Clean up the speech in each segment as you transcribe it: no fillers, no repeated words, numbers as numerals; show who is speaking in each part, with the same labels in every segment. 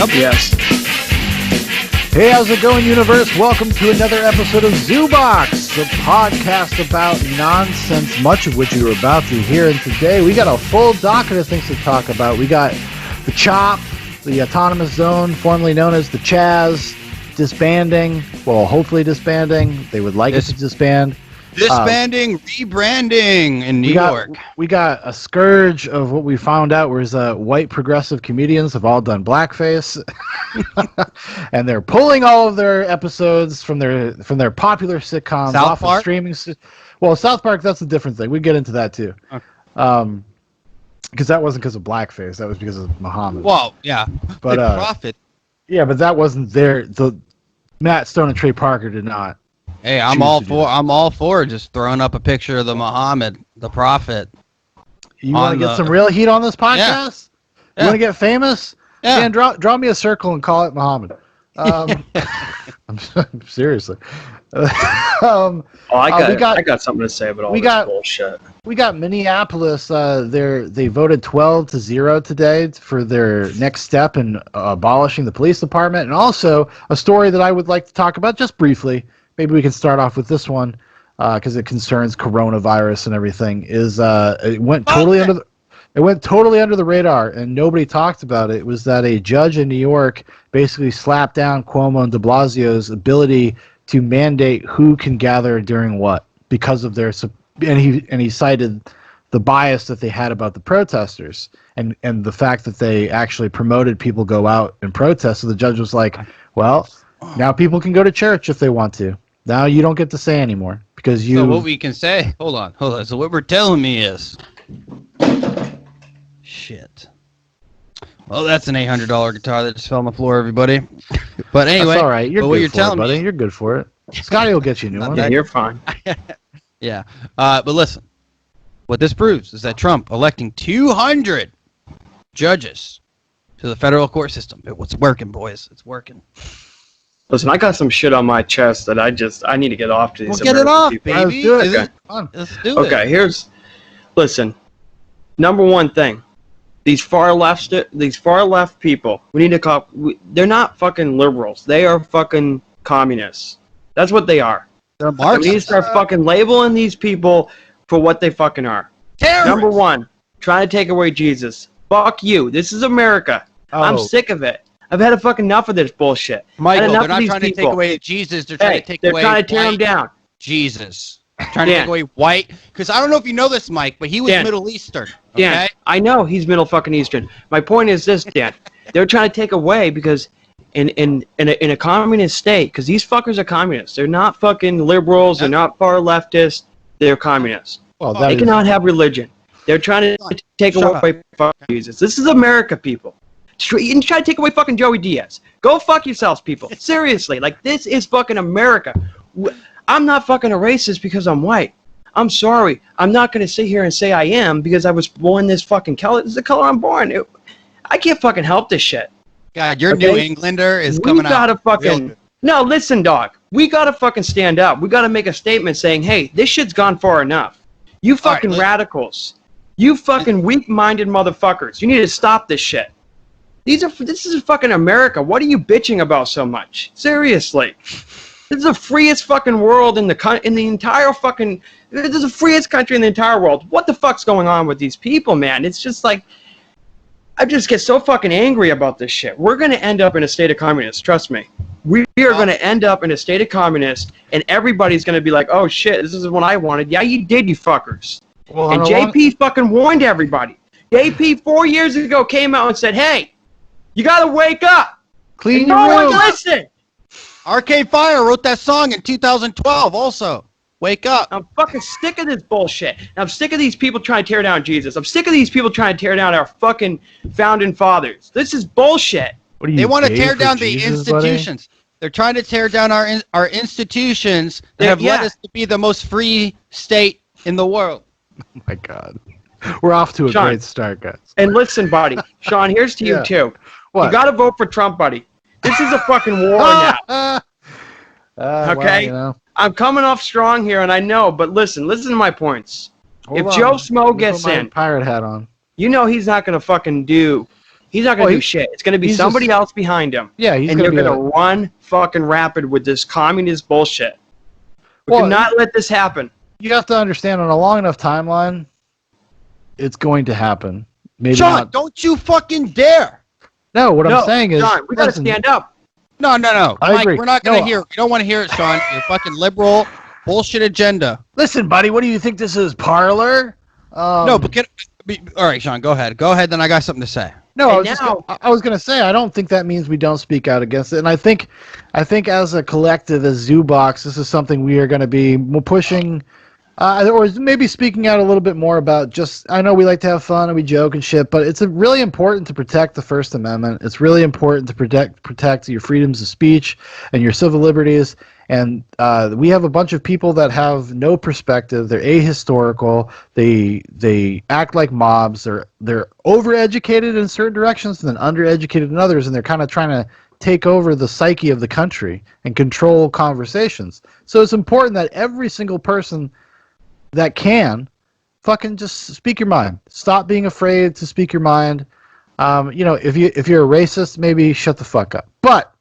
Speaker 1: Yes.
Speaker 2: Hey, how's it going, universe? Welcome to another episode of Zoobox, the podcast about nonsense, much of which you're about to hear. And today we got a full docket of things to talk about. We got the CHOP, the Autonomous Zone, formerly known as the Chaz, disbanding. Well, hopefully disbanding. They would like it to disband.
Speaker 1: Disbanding, rebranding in New York.
Speaker 2: We got a scourge of what we found out was white progressive comedians have all done blackface, and they're pulling all of their episodes from their popular sitcoms off of streaming. Well, South Park, that's a different thing. We get into that too, because that wasn't because of blackface. That was because of Muhammad.
Speaker 1: Well, yeah,
Speaker 2: but
Speaker 1: profit.
Speaker 2: Yeah, but that wasn't there. The Matt Stone and Trey Parker did not.
Speaker 1: Hey, I'm all for just throwing up a picture of the Muhammad, the prophet.
Speaker 2: You want to get some real heat on this podcast? Yeah. You want to get famous?
Speaker 1: Yeah.
Speaker 2: Dan, draw me a circle and call it Muhammad. I'm seriously.
Speaker 3: I got something to say about all this bullshit.
Speaker 2: We got Minneapolis. They voted 12-0 today for their next step in abolishing the police department, and also a story that I would like to talk about just briefly. Maybe we can start off with this one because it concerns coronavirus and everything. It went totally under the radar and nobody talked about it. It was that a judge in New York basically slapped down Cuomo and De Blasio's ability to mandate who can gather during what because of their and he cited the bias that they had about the protesters and the fact that they actually promoted people go out and protest. So the judge was like, well, now people can go to church if they want to. Now you don't get to say anymore because you.
Speaker 1: So what we can say? Hold on. So what we're telling me is, shit. Well, that's an $800 guitar that just fell on the floor, everybody. But anyway,
Speaker 2: that's all right. You're good for it, buddy.
Speaker 1: Me,
Speaker 2: you're good for it. Scotty will get you a new one.
Speaker 3: Yeah, you're fine.
Speaker 1: Yeah. But listen, what this proves is that Trump electing 200 judges to the federal court system. It's working, boys. It's working.
Speaker 3: Listen, I got some shit on my chest that I need to get off to these.
Speaker 1: Well, get it off,
Speaker 3: people.
Speaker 1: baby. Let's do it.
Speaker 3: Okay, listen. Number one thing, these far left people. We need to they're not fucking liberals. They are fucking communists. That's what they are.
Speaker 1: They're Marxists.
Speaker 3: We need to start fucking labeling these people for what they fucking are.
Speaker 1: Terrorists.
Speaker 3: Number one, trying to take away Jesus. Fuck you. This is America.
Speaker 2: Oh.
Speaker 3: I'm sick of it. I've had a fucking enough of this bullshit.
Speaker 1: Michael, they're not trying to take away Jesus. They're trying to take away.
Speaker 3: They're trying to tear him down.
Speaker 1: Jesus. Trying to take away white. Because I don't know if you know this, Mike, but he was Middle Eastern. Okay?
Speaker 3: Dan, I know he's Middle fucking Eastern. My point is this, Dan. They're trying to take away because in a communist state, because these fuckers are communists. They're not fucking liberals. They're not far leftists. They're communists.
Speaker 2: Well,
Speaker 3: they cannot have religion. They're trying to take away fucking Jesus. This is America, people. You can try to take away fucking Joey Diaz. Go fuck yourselves, people. Seriously, like this is fucking America. I'm not fucking a racist because I'm white. I'm sorry. I'm not going to sit here and say I am because I was born this fucking color. This is the color I'm born. I can't fucking help this shit.
Speaker 1: God, your New Englander is coming out.
Speaker 3: We gotta fucking... No, listen, dog. We gotta fucking stand up. We gotta make a statement saying, hey, this shit's gone far enough. You fucking radicals. You fucking weak-minded motherfuckers. You need to stop this shit. This is fucking America. What are you bitching about so much? Seriously. This is the freest fucking world in the entire fucking... This is the freest country in the entire world. What the fuck's going on with these people, man? It's just like... I just get so fucking angry about this shit. We're going to end up in a state of communist. Trust me. We are going to end up in a state of communist, and everybody's going to be like, oh shit, this is what I wanted. Yeah, you did, you fuckers. Well, and JP fucking warned everybody. JP 4 years ago came out and said, hey, you got to wake up.
Speaker 2: Clean your room.
Speaker 3: No one listened.
Speaker 1: Arcade Fire wrote that song in 2012 also. Wake up.
Speaker 3: I'm fucking sick of this bullshit. I'm sick of these people trying to tear down Jesus. I'm sick of these people trying to tear down our fucking founding fathers. This is bullshit.
Speaker 1: They want to tear down the institutions. Buddy? They're trying to tear down our institutions that have led us to be the most free state in the world.
Speaker 2: Oh my God. We're off to a great start, guys.
Speaker 3: And listen, buddy. Sean, here's to you, too. What? You got to vote for Trump, buddy. This is a fucking war now. Okay?
Speaker 2: Well, you know.
Speaker 3: I'm coming off strong here, and I know, but listen to my points. If Joe Smo gets in,
Speaker 2: pirate hat on.
Speaker 3: You know he's not going to fucking do He's not going to do shit. It's going to be somebody else behind him.
Speaker 2: Yeah, he's
Speaker 3: and they're going to run fucking rapid with this communist bullshit. We cannot let this happen.
Speaker 2: You have to understand, on a long enough timeline, it's going to happen. Maybe
Speaker 1: Sean,
Speaker 2: not.
Speaker 1: don't you fucking dare!
Speaker 2: No, what I'm saying is,
Speaker 3: Sean, we got to stand up.
Speaker 1: No.
Speaker 2: I
Speaker 1: Mike,
Speaker 2: agree.
Speaker 1: we're not going to hear it. We don't want to hear it, Sean. Your fucking liberal bullshit agenda.
Speaker 2: Listen, buddy, what do you think this is, Parler?
Speaker 1: No, but all right, Sean, go ahead. Go ahead, then I got something to say.
Speaker 2: No, I was going to say, I don't think that means we don't speak out against it. And I think as a collective, as Zoobox, this is something we are going to be pushing, or maybe speaking out a little bit more about. I know we like to have fun and we joke and shit, but it's really important to protect the First Amendment. It's really important to protect your freedoms of speech and your civil liberties. And we have a bunch of people that have no perspective. They're ahistorical. They act like mobs. They're overeducated in certain directions and then undereducated in others. And they're kind of trying to take over the psyche of the country and control conversations. So it's important that every single person that can fucking just speak your mind. Stop being afraid to speak your mind. If you're a racist, maybe shut the fuck up. But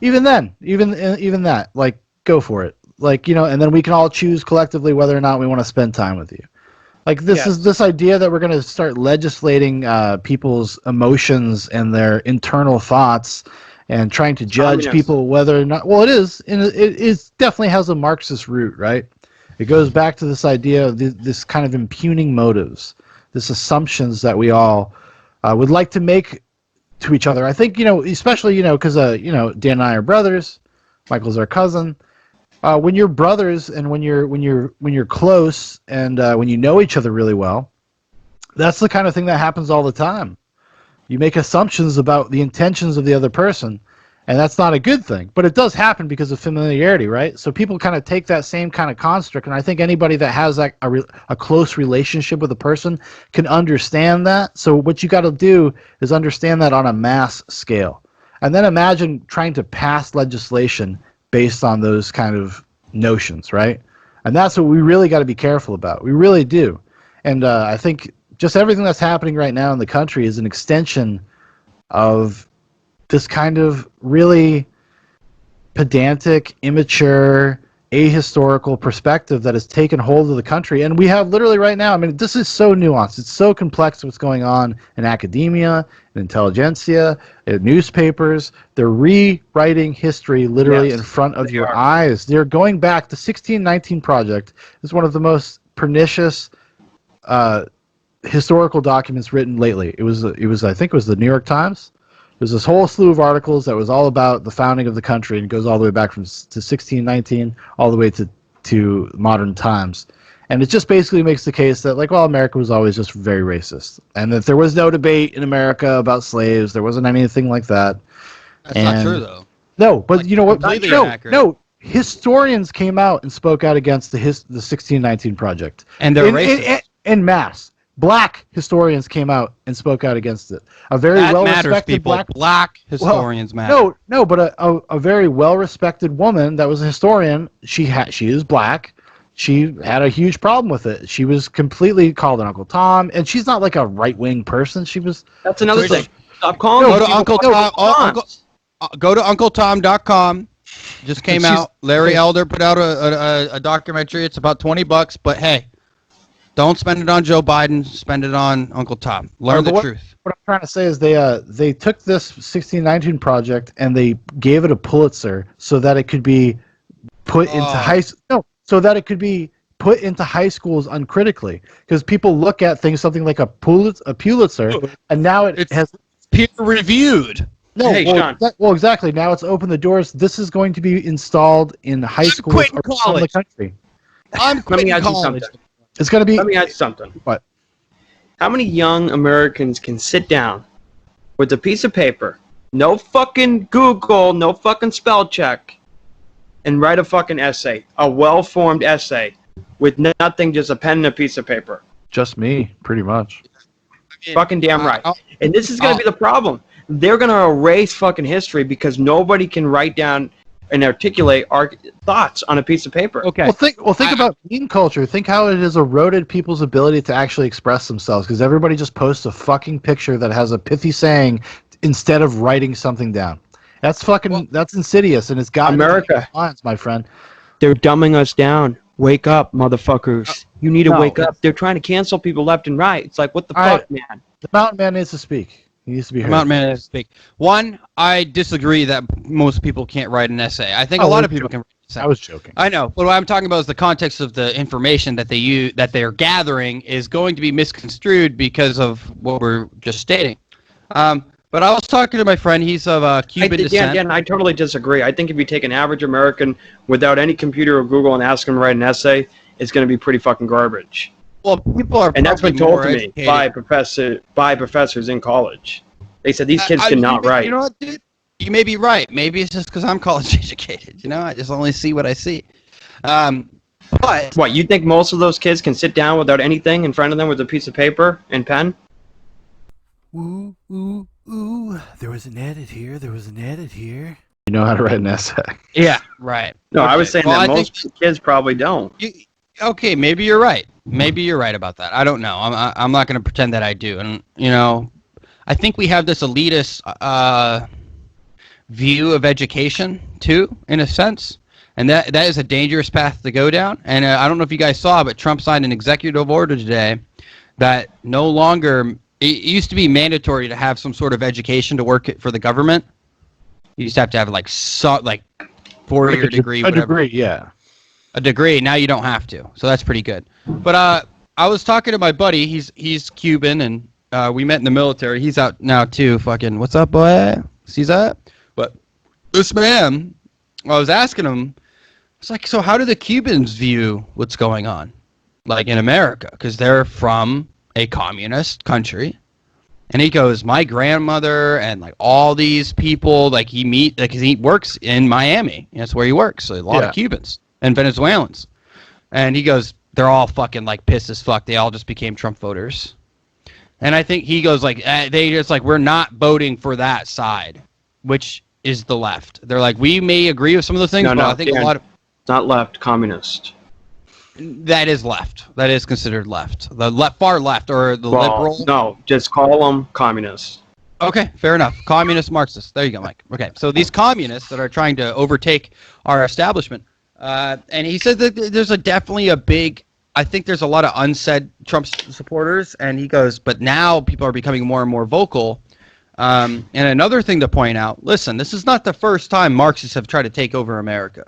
Speaker 2: even that, like, go for it. Like, and then we can all choose collectively whether or not we want to spend time with you. Like, this idea that we're going to start legislating people's emotions and their internal thoughts and trying to judge people whether or not, well, it is definitely has a Marxist root, right? It goes back to this idea of this kind of impugning motives, this assumptions that we all would like to make to each other. I think, especially, because, Dan and I are brothers. Michael's our cousin. When you're brothers and when you're close and when you know each other really well, that's the kind of thing that happens all the time. You make assumptions about the intentions of the other person, and that's not a good thing. But it does happen because of familiarity, right? So people kind of take that same kind of construct, and I think anybody that has a close relationship with a person can understand that. So what you got to do is understand that on a mass scale. And then imagine trying to pass legislation based on those kind of notions, right? And that's what we really got to be careful about. We really do. And I think just everything that's happening right now in the country is an extension of this kind of really pedantic, immature, ahistorical perspective that has taken hold of the country. And we have literally right now, I mean, this is so nuanced. It's so complex what's going on in academia, in intelligentsia, in newspapers. They're rewriting history literally in front of your eyes. They're going back. The 1619 Project is one of the most pernicious historical documents written lately. It was I think it was the New York Times. There's this whole slew of articles that was all about the founding of the country, and it goes all the way back to 1619 all the way to modern times. And it just basically makes the case that, like, well, America was always just very racist, and that there was no debate in America about slaves. There wasn't anything like that.
Speaker 1: That's not true, though.
Speaker 2: No, but you know what?
Speaker 1: No.
Speaker 2: Historians came out and spoke out against the 1619 Project.
Speaker 1: And they're racist.
Speaker 2: En masse. Black historians came out and spoke out against it. A very well-respected
Speaker 1: black historians matter.
Speaker 2: No, but a very well-respected woman that was a historian. She is black. She had a huge problem with it. She was completely called an Uncle Tom, and she's not like a right-wing person. She was.
Speaker 3: That's another thing. Stop calling.
Speaker 1: Go to Uncle Tom. Go to UncleTom.com. Just came out. Larry Elder put out a documentary. It's about $20, but hey. Don't spend it on Joe Biden. Spend it on Uncle Tom. Learn the truth.
Speaker 2: What I'm trying to say is they took this 1619 Project and they gave it a Pulitzer so that it could be put into so that it could be put into high schools uncritically, because people look at things something like a Pulitzer and now it has
Speaker 1: peer reviewed.
Speaker 2: No,
Speaker 3: hey, Sean.
Speaker 2: Exactly. Now it's opened the doors. This is going to be installed in high schools around the country.
Speaker 1: I'm quitting college.
Speaker 2: It's going to be.
Speaker 3: Let me ask you something.
Speaker 2: What?
Speaker 3: How many young Americans can sit down with a piece of paper, no fucking Google, no fucking spell check, and write a fucking essay, a well-formed essay, with nothing, just a pen and a piece of paper?
Speaker 2: Just me, pretty much.
Speaker 3: Fucking damn right. And this is going to be the problem. They're going to erase fucking history because nobody can write down and articulate our thoughts on a piece of paper.
Speaker 1: Okay.
Speaker 2: Well, think about meme culture. Think how it has eroded people's ability to actually express themselves because everybody just posts a fucking picture that has a pithy saying instead of writing something down. That's that's insidious, and it's got
Speaker 3: America.
Speaker 2: Lines, my friend.
Speaker 3: They're dumbing us down. Wake up, motherfuckers. You need to wake up. They're trying to cancel people left and right. It's like, what the fuck, man?
Speaker 2: The mountain man needs to speak. He needs to be heard.
Speaker 1: Mountain man needs to speak. One, I disagree that most people can't write an essay. I think a lot of people can write an essay.
Speaker 2: I was joking.
Speaker 1: I know. But what I'm talking about is the context of the information that they're gathering is going to be misconstrued because of what we're just stating. But I was talking to my friend. He's of Cuban descent.
Speaker 3: Yeah, I totally disagree. I think if you take an average American without any computer or Google and ask them to write an essay, it's going to be pretty fucking garbage.
Speaker 1: Well, people are,
Speaker 3: and that's been told to me
Speaker 1: educated.
Speaker 3: by professors in college. They said these kids cannot write.
Speaker 1: You know what, dude? You may be right. Maybe it's just because I'm college educated. You know, I just only see what I see. But
Speaker 3: what, you think most of those kids can sit down without anything in front of them with a piece of paper and pen?
Speaker 4: Ooh, ooh, ooh. There was an edit here. There was an edit here.
Speaker 2: You know how to write an essay.
Speaker 1: Yeah, right.
Speaker 3: No,
Speaker 1: okay.
Speaker 3: I was saying that most kids probably don't.
Speaker 1: Okay, maybe you're right. Maybe you're right about that. I don't know. I'm not going to pretend that I do. And, you know, I think we have this elitist view of education, too, in a sense. And that is a dangerous path to go down. And I don't know if you guys saw, but Trump signed an executive order today that no longer... It used to be mandatory to have some sort of education to work for the government. You used to have like 4-year degree.
Speaker 2: A degree, yeah.
Speaker 1: A degree. Now you don't have to. So that's pretty good. But I was talking to my buddy. He's Cuban, and we met in the military. He's out now too. Fucking, what's up, boy? See that? But this man, I was asking him, it's like, so how do the Cubans view what's going on, like in America? Because they're from a communist country. And he goes, my grandmother and like all these people, like he works in Miami. That's where he works. So a lot of Cubans and Venezuelans. And he goes, they're all fucking like pissed as fuck. They all just became Trump voters. And I think he goes like, they just like, we're not voting for that side, which is the left. They're like, we may agree with some of those things, but I think a lot of...
Speaker 3: It's not left, communist.
Speaker 1: That is left. That is considered left. The far left or the liberal.
Speaker 3: No, just call them communists.
Speaker 1: Okay, fair enough. Communist Marxists. There you go, Mike. Okay, so these communists that are trying to overtake our establishment, and he said that there's definitely a big. I think there's a lot of unsaid Trump supporters, and he goes, but now people are becoming more and more vocal. And another thing to point out: listen, this is not the first time Marxists have tried to take over America.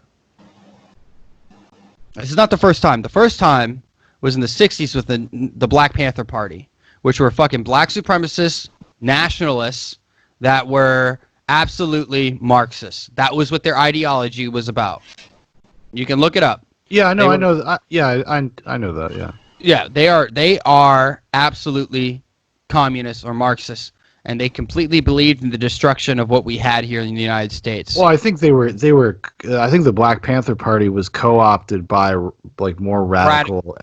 Speaker 1: This is not the first time. The first time was in the 60s with the Black Panther Party, which were fucking black supremacists, nationalists that were absolutely Marxists. That was what their ideology was about. You can look it up.
Speaker 2: Yeah, I know. I know that. I know that. Yeah.
Speaker 1: Yeah, they are absolutely communists or Marxists. And they completely believed in the destruction of what we had here in the United States.
Speaker 2: Well, I think they were. I think the Black Panther Party was co-opted by like more radical.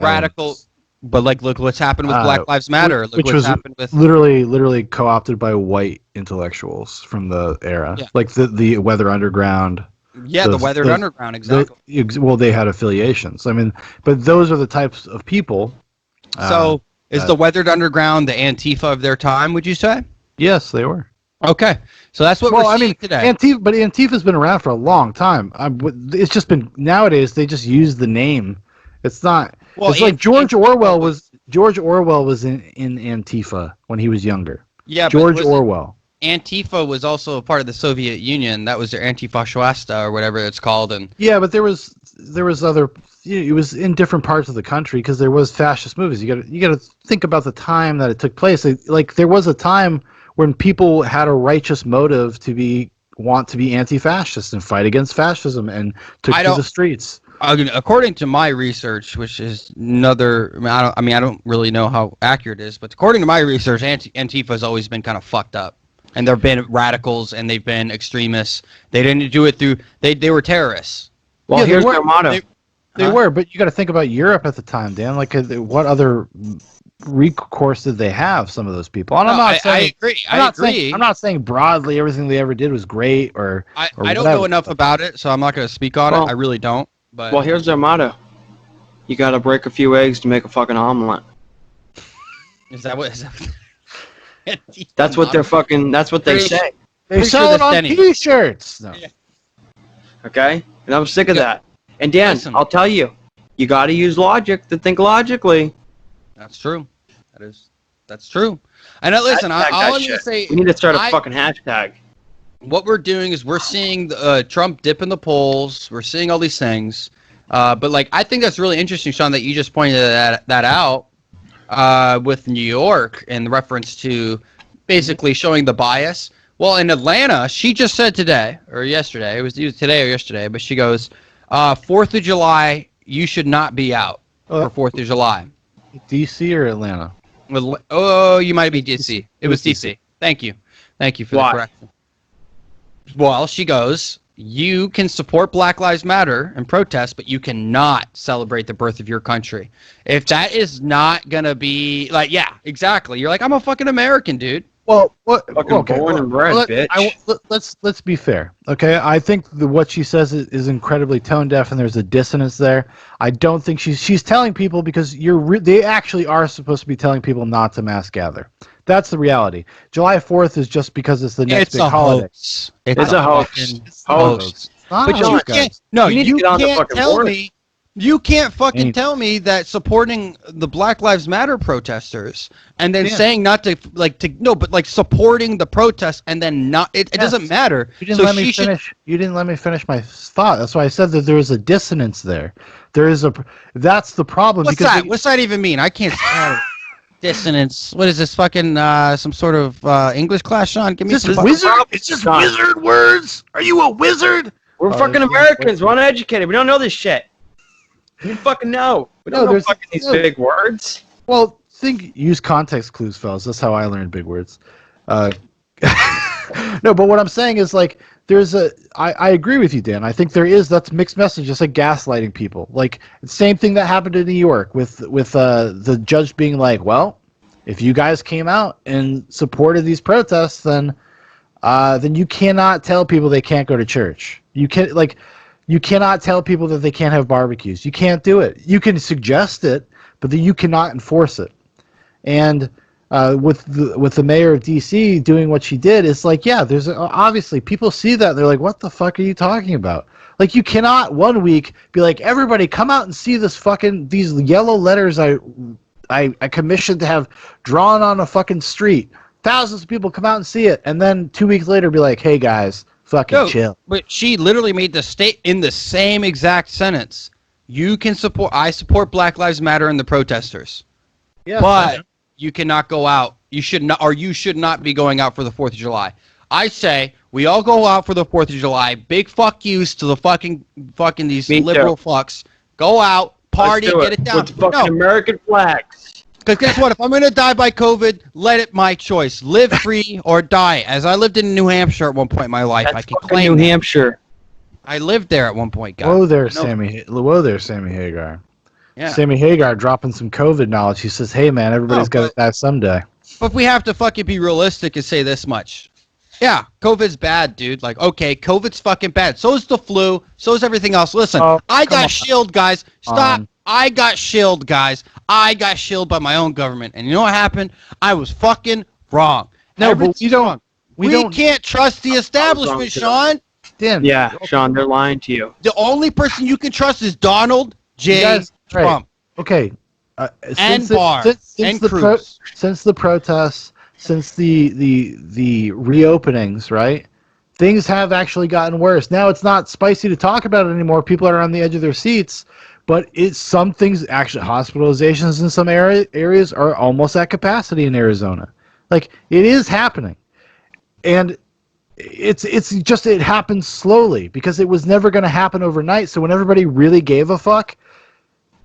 Speaker 1: But like, look what's happened with Black Lives Matter. Look what's happened with
Speaker 2: literally co-opted by white intellectuals from the era, like the Weather Underground.
Speaker 1: Yeah, the Weathered Underground, exactly.
Speaker 2: Well, they had affiliations. I mean, but those are the types of people.
Speaker 1: So, is the Weathered Underground the Antifa of their time? Would you say?
Speaker 2: Yes, they were.
Speaker 1: Okay, so that's what we're seeing today.
Speaker 2: Antifa's been around for a long time. It's just been nowadays they just use the name. It's not. Well, it's like George Orwell was in Antifa when he was younger.
Speaker 1: Yeah,
Speaker 2: George Orwell.
Speaker 1: Antifa was also a part of the Soviet Union. That was their Antifascista or whatever it's called. And
Speaker 2: yeah, but there was other. It was in different parts of the country because there was fascist movies. You got to think about the time that it took place. Like there was a time when people had a righteous motive to want to be anti-fascist and fight against fascism and took to the streets.
Speaker 1: According to my research, which is another, I don't really know how accurate it is, but according to my research, Antifa has always been kind of fucked up, and they've been radicals and they've been extremists. They didn't do it through. They were terrorists.
Speaker 3: Well, here's their motto.
Speaker 2: They were, but you got to think about Europe at the time, Dan. Like, what other recourse did they have? Some of those people, and I'm not saying
Speaker 1: I agree.
Speaker 2: I'm not saying broadly everything they ever did was great or
Speaker 1: I don't know enough about it, so I'm not going to speak on it. I really don't. But
Speaker 3: well, here's their motto: you got to break a few eggs to make a fucking omelet.
Speaker 1: Is that what?
Speaker 3: That's what they're fucking. That's what they say.
Speaker 2: They sell it on T-shirts. No.
Speaker 3: Yeah. Okay, and I'm sick of that. And Dan,
Speaker 1: Listen.
Speaker 3: I'll tell you, you got to use logic to think logically.
Speaker 1: That's true. That's true. And listen, all I'm going to say,
Speaker 3: we need to start a fucking hashtag.
Speaker 1: What we're doing is we're seeing Trump dip in the polls. We're seeing all these things. But like, I think that's really interesting, Sean, that you just pointed that out with New York in reference to basically showing the bias. Well, in Atlanta, she just said today or yesterday. It was either today or yesterday, but she goes, 4th of July, you should not be out for 4th of July.
Speaker 2: DC or Atlanta?
Speaker 1: Oh, you might be DC. It was DC. Thank you for the correction. Well, she goes, you can support Black Lives Matter and protest, but you cannot celebrate the birth of your country. If that is not going to be, like, yeah, exactly. You're like, I'm a fucking American, dude.
Speaker 2: Well, what?
Speaker 3: Fucking born and bred, bitch.
Speaker 2: Let's be fair, okay? I think what she says is incredibly tone deaf, and there's a dissonance there. I don't think she's telling people because they actually are supposed to be telling people not to mass gather. That's the reality. July 4th is just because it's the next big holiday.
Speaker 1: Hoax.
Speaker 3: It's a hoax.
Speaker 2: But
Speaker 1: you can't. No, you can't tell
Speaker 3: board.
Speaker 1: me. You can't fucking tell me that supporting the Black Lives Matter protesters and then saying not to but supporting the protest and then not it doesn't matter.
Speaker 2: You didn't let me finish. You didn't let me finish my thought. That's why I said that there is a dissonance there. That's the problem.
Speaker 1: What's that? What's that even mean? I can't. Dissonance. What is this? Fucking some sort of English class, Sean? Give me some
Speaker 2: wizard. It's just wizard words. Are you a wizard?
Speaker 3: We're fucking Americans. We're uneducated. We don't know this shit. We fucking know. We don't know fucking these big words.
Speaker 2: Well, use context clues, fellas. That's how I learned big words. No, but what I'm saying is like I agree with you, Dan. I think that's mixed message, just like gaslighting people. Like same thing that happened in New York with the judge being like, well, if you guys came out and supported these protests, then you cannot tell people they can't go to church. You cannot tell people that they can't have barbecues. You can't do it. You can suggest it, but you cannot enforce it. And with the mayor of D.C. doing what she did, it's like, yeah, there's obviously people see that and they're like, what the fuck are you talking about? Like, you cannot 1 week be like, everybody come out and see these yellow letters I commissioned to have drawn on a fucking street. Thousands of people come out and see it, and then 2 weeks later be like, hey guys, fucking chill.
Speaker 1: But she literally made the state in the same exact sentence. I support Black Lives Matter and the protesters. Yeah, but you cannot go out. You should not be going out for the 4th of July. I say we all go out for the 4th of July. Big fuck yous to the fucking these liberal fucks. Go out, party, get it down.
Speaker 3: With fucking American flags.
Speaker 1: Because guess what? If I'm going to die by COVID, let it my choice. Live free or die. As I lived in New Hampshire at one point in my life, I can claim
Speaker 3: New Hampshire.
Speaker 1: I lived there at one point, guys.
Speaker 2: Whoa there, Sammy Hagar.
Speaker 1: Yeah.
Speaker 2: Sammy Hagar dropping some COVID knowledge. He says, hey, man, everybody's got to die someday.
Speaker 1: But we have to fucking be realistic and say this much. Yeah, COVID's bad, dude. Like, okay, COVID's fucking bad. So is the flu. So is everything else. Listen, I got shilled, guys. Stop. I got shilled, guys. I got shilled by my own government. And you know what happened? I was fucking wrong.
Speaker 2: No, but you don't.
Speaker 1: We can't trust the establishment, Sean.
Speaker 2: Dan.
Speaker 3: Yeah, Sean, they're lying to you.
Speaker 1: The only person you can trust is Donald J. Trump.
Speaker 2: Right. Okay.
Speaker 1: And Barr. And Cruz.
Speaker 2: Since the protests, since the reopenings, right? Things have actually gotten worse. Now it's not spicy to talk about it anymore. People are on the edge of their seats. But some things, actually, hospitalizations in some areas are almost at capacity in Arizona. Like, it is happening. And it's just, it happens slowly because it was never going to happen overnight. So when everybody really gave a fuck,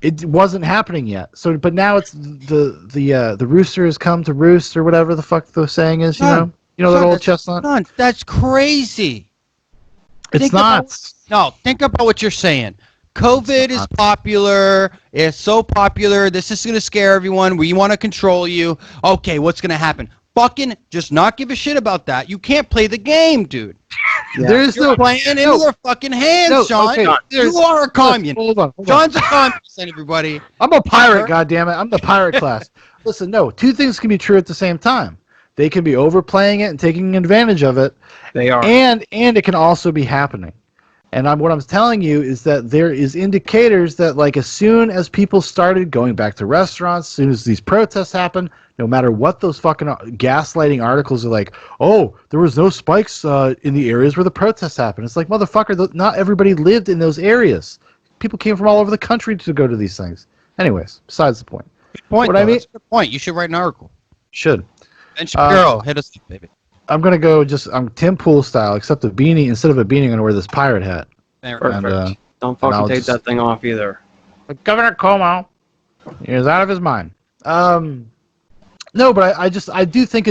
Speaker 2: it wasn't happening yet. So, but now it's the rooster has come to roost or whatever the fuck the saying is, you know that old chestnut?
Speaker 1: That's crazy.
Speaker 2: It's not.
Speaker 1: Think about what you're saying. COVID is popular. It's so popular. This is going to scare everyone. We want to control you. Okay, what's going to happen? Fucking just not give a shit about that. You can't play the game, dude.
Speaker 2: Yeah. There's
Speaker 1: You're playing in your fucking hands, Sean.
Speaker 2: Okay,
Speaker 1: you are a communist.
Speaker 2: Hold on.
Speaker 1: Sean's a communist, everybody.
Speaker 2: I'm a pirate, goddammit. I'm the pirate class. Listen, no, two things can be true at the same time. They can be overplaying it and taking advantage of it.
Speaker 3: They are.
Speaker 2: And it can also be happening. And what I'm telling you is that there is indicators that, like, as soon as people started going back to restaurants, as soon as these protests happened, no matter what those fucking gaslighting articles are like, oh, there was no spikes in the areas where the protests happened. It's like, motherfucker, not everybody lived in those areas. People came from all over the country to go to these things. Anyways, besides the point.
Speaker 1: Good point,
Speaker 2: what I mean,
Speaker 1: that's a good point. You should write an article.
Speaker 2: Should.
Speaker 1: Ben Shapiro, hit us up, baby.
Speaker 2: I'm going to go I'm Tim Pool style, except a beanie. Instead of a beanie, I'm going to wear this pirate hat.
Speaker 3: Perfect.
Speaker 2: And,
Speaker 3: don't fucking take that thing off either.
Speaker 2: Governor Cuomo is out of his mind. No, but I do think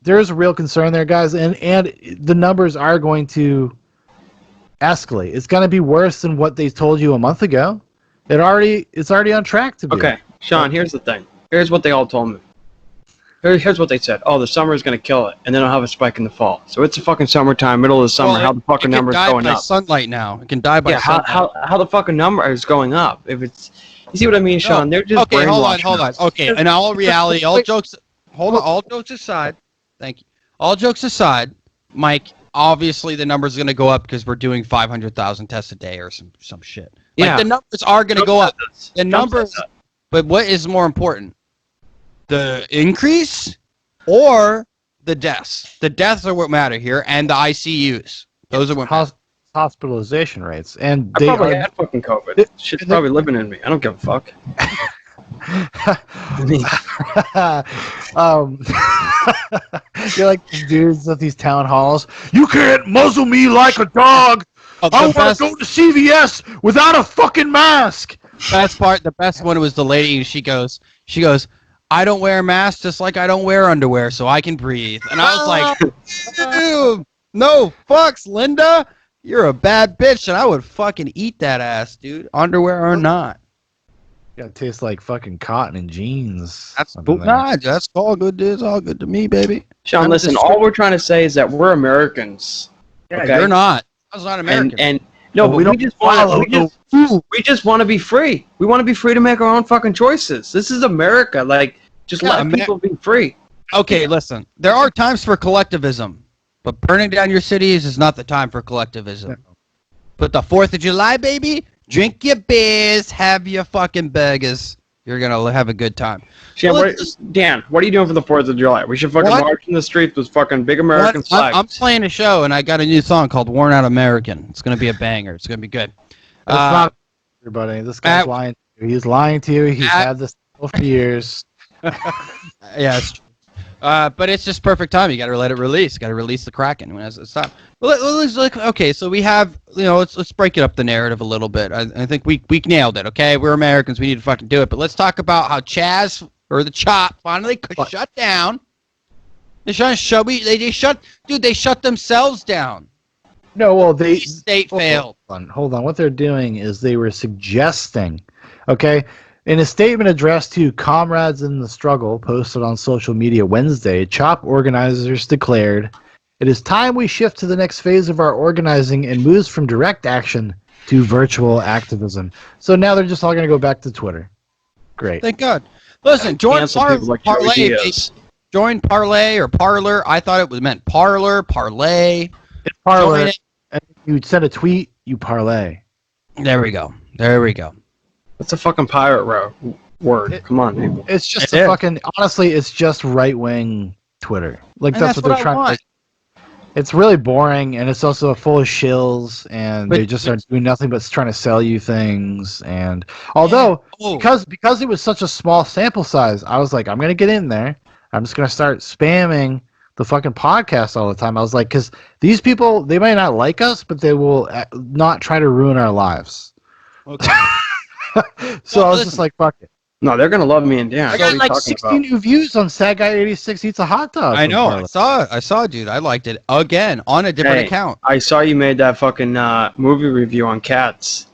Speaker 2: there is a real concern there, guys, and the numbers are going to escalate. It's going to be worse than what they told you a month ago. It's already on track to be.
Speaker 3: Okay, Sean, here's the thing. Here's what they all told me. Here's what they said. Oh, the summer is going to kill it, and then I'll have a spike in the fall. So it's the fucking summertime, middle of the summer. How the fucking numbers going up?
Speaker 1: Sunlight now. It can die by sunlight.
Speaker 3: How the fucking number is going up? If it's, you see what I mean, Sean? They're just
Speaker 1: okay. Hold on. Okay, in all reality, all jokes aside. Thank you. All jokes aside, Mike. Obviously, the numbers are going to go up because we're doing 500,000 tests a day or some shit. Like, the numbers are going to go up. The numbers, but what is more important? The increase or the deaths? The deaths are what matter here, and the ICUs. Those are what matter.
Speaker 2: Hospitalization rates. And
Speaker 3: I probably had fucking COVID. Shit's probably living in me. I don't give a fuck.
Speaker 2: You're like these dudes at these town halls. You can't muzzle me like a dog. I want to go to CVS without a fucking mask.
Speaker 1: The best one was the lady. She goes, I don't wear masks just like I don't wear underwear, so I can breathe. And I was like, dude, no fucks, Linda. You're a bad bitch, and I would fucking eat that ass, dude, underwear or not.
Speaker 2: Yeah, it tastes like fucking cotton and jeans.
Speaker 1: That's all good. It's all good to me, baby.
Speaker 3: Sean, listen, all we're trying to say is that we're Americans.
Speaker 1: Yeah, okay? You're not. I was not American.
Speaker 3: And no, but we just want to be free. We want to be free to make our own fucking choices. This is America. Like, just let people be free.
Speaker 1: Okay, listen. There are times for collectivism, but burning down your cities is not the time for collectivism. Yeah. But the 4th of July, baby, drink your beers, have your fucking burgers. You're going to have a good time.
Speaker 3: Dan, what are you doing for the 4th of July? We should fucking march in the streets with fucking big American flags.
Speaker 1: I'm playing a show, and I got a new song called Worn Out American. It's going to be a banger. It's going to be good.
Speaker 2: It's not everybody. This guy's lying to you. He's lying to you. He's had this for years.
Speaker 1: Yeah, it's true. But it's just perfect time. You got to let it release. You got to release the Kraken when it's time. Okay, so we have, let's break it up the narrative a little bit. I think we nailed it. Okay, we're Americans. We need to fucking do it. But let's talk about how Chaz or the Chop finally shut down. They shut themselves down.
Speaker 2: No, well,
Speaker 1: the state failed.
Speaker 2: Hold on. What they're doing is they were suggesting, okay, in a statement addressed to comrades in the struggle posted on social media Wednesday, CHOP organizers declared, "It is time we shift to the next phase of our organizing and moves from direct action to virtual activism." So now they're just all going to go back to Twitter. Great.
Speaker 1: Thank God. Listen, join Parlay. Join Parlay or Parler. I thought it meant Parler, Parlay.
Speaker 2: It's Parler. You send a tweet, you parlay.
Speaker 1: There we go.
Speaker 3: That's a fucking pirate word. Come on, people.
Speaker 2: It's just honestly, it's just right-wing Twitter. Like, that's what they're trying to do. It's really boring, and it's also full of shills, and they just are doing nothing but trying to sell you things. And although, because it was such a small sample size, I was like, I'm going to get in there. I'm just going to start spamming the fucking podcast all the time. I was like, because these people, they might not like us, but they will not try to ruin our lives. Okay. So I was just like, fuck it.
Speaker 3: No, they're going to love me and Dan.
Speaker 2: I got like 60 new views on Sad Guy 86 Eats a Hot Dog.
Speaker 1: I know. I saw, dude. I liked it again on a different account.
Speaker 3: I saw you made that fucking movie review on Cats.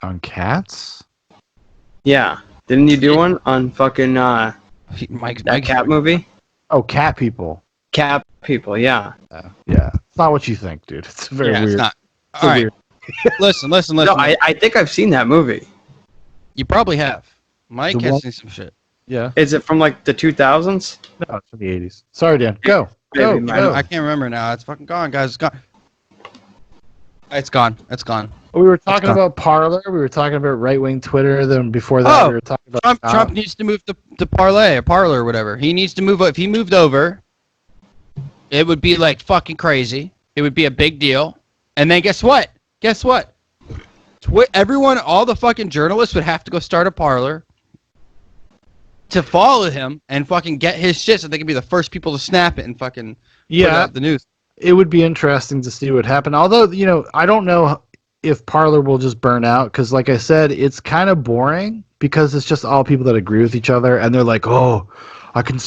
Speaker 2: On cats?
Speaker 3: Yeah. Didn't you do one on fucking that cat movie?
Speaker 2: Oh, cat people.
Speaker 3: Cat people, yeah.
Speaker 2: Yeah. It's not what you think, dude. It's very weird.
Speaker 1: It's not.
Speaker 2: It's
Speaker 1: All right.
Speaker 2: weird.
Speaker 1: Listen.
Speaker 3: No, I think I've seen that movie.
Speaker 1: You probably have. Mike
Speaker 2: The
Speaker 1: has
Speaker 2: one-
Speaker 1: seen some shit.
Speaker 2: Yeah.
Speaker 3: Is it from like the 2000s?
Speaker 2: No, it's from the 80s. Sorry, Dan. Go.
Speaker 3: Maybe,
Speaker 2: Go.
Speaker 1: I can't remember now. It's fucking gone, guys. It's gone. It's gone. It's gone.
Speaker 2: We were talking
Speaker 1: gone.
Speaker 2: about Parler. We were talking about right-wing Twitter. Then before that, we were talking about
Speaker 1: Trump needs to move to Parler or whatever. He needs to move. If he moved over, it would be like fucking crazy. It would be a big deal. And then guess what? Everyone, all the fucking journalists would have to go start a Parler to follow him and fucking get his shit so they can be the first people to snap it and fucking put it out the news.
Speaker 2: It would be interesting to see what happened. Although, I don't know if Parler will just burn out because, like I said, it's kind of boring because it's just all people that agree with each other, and they're like, "Oh, I can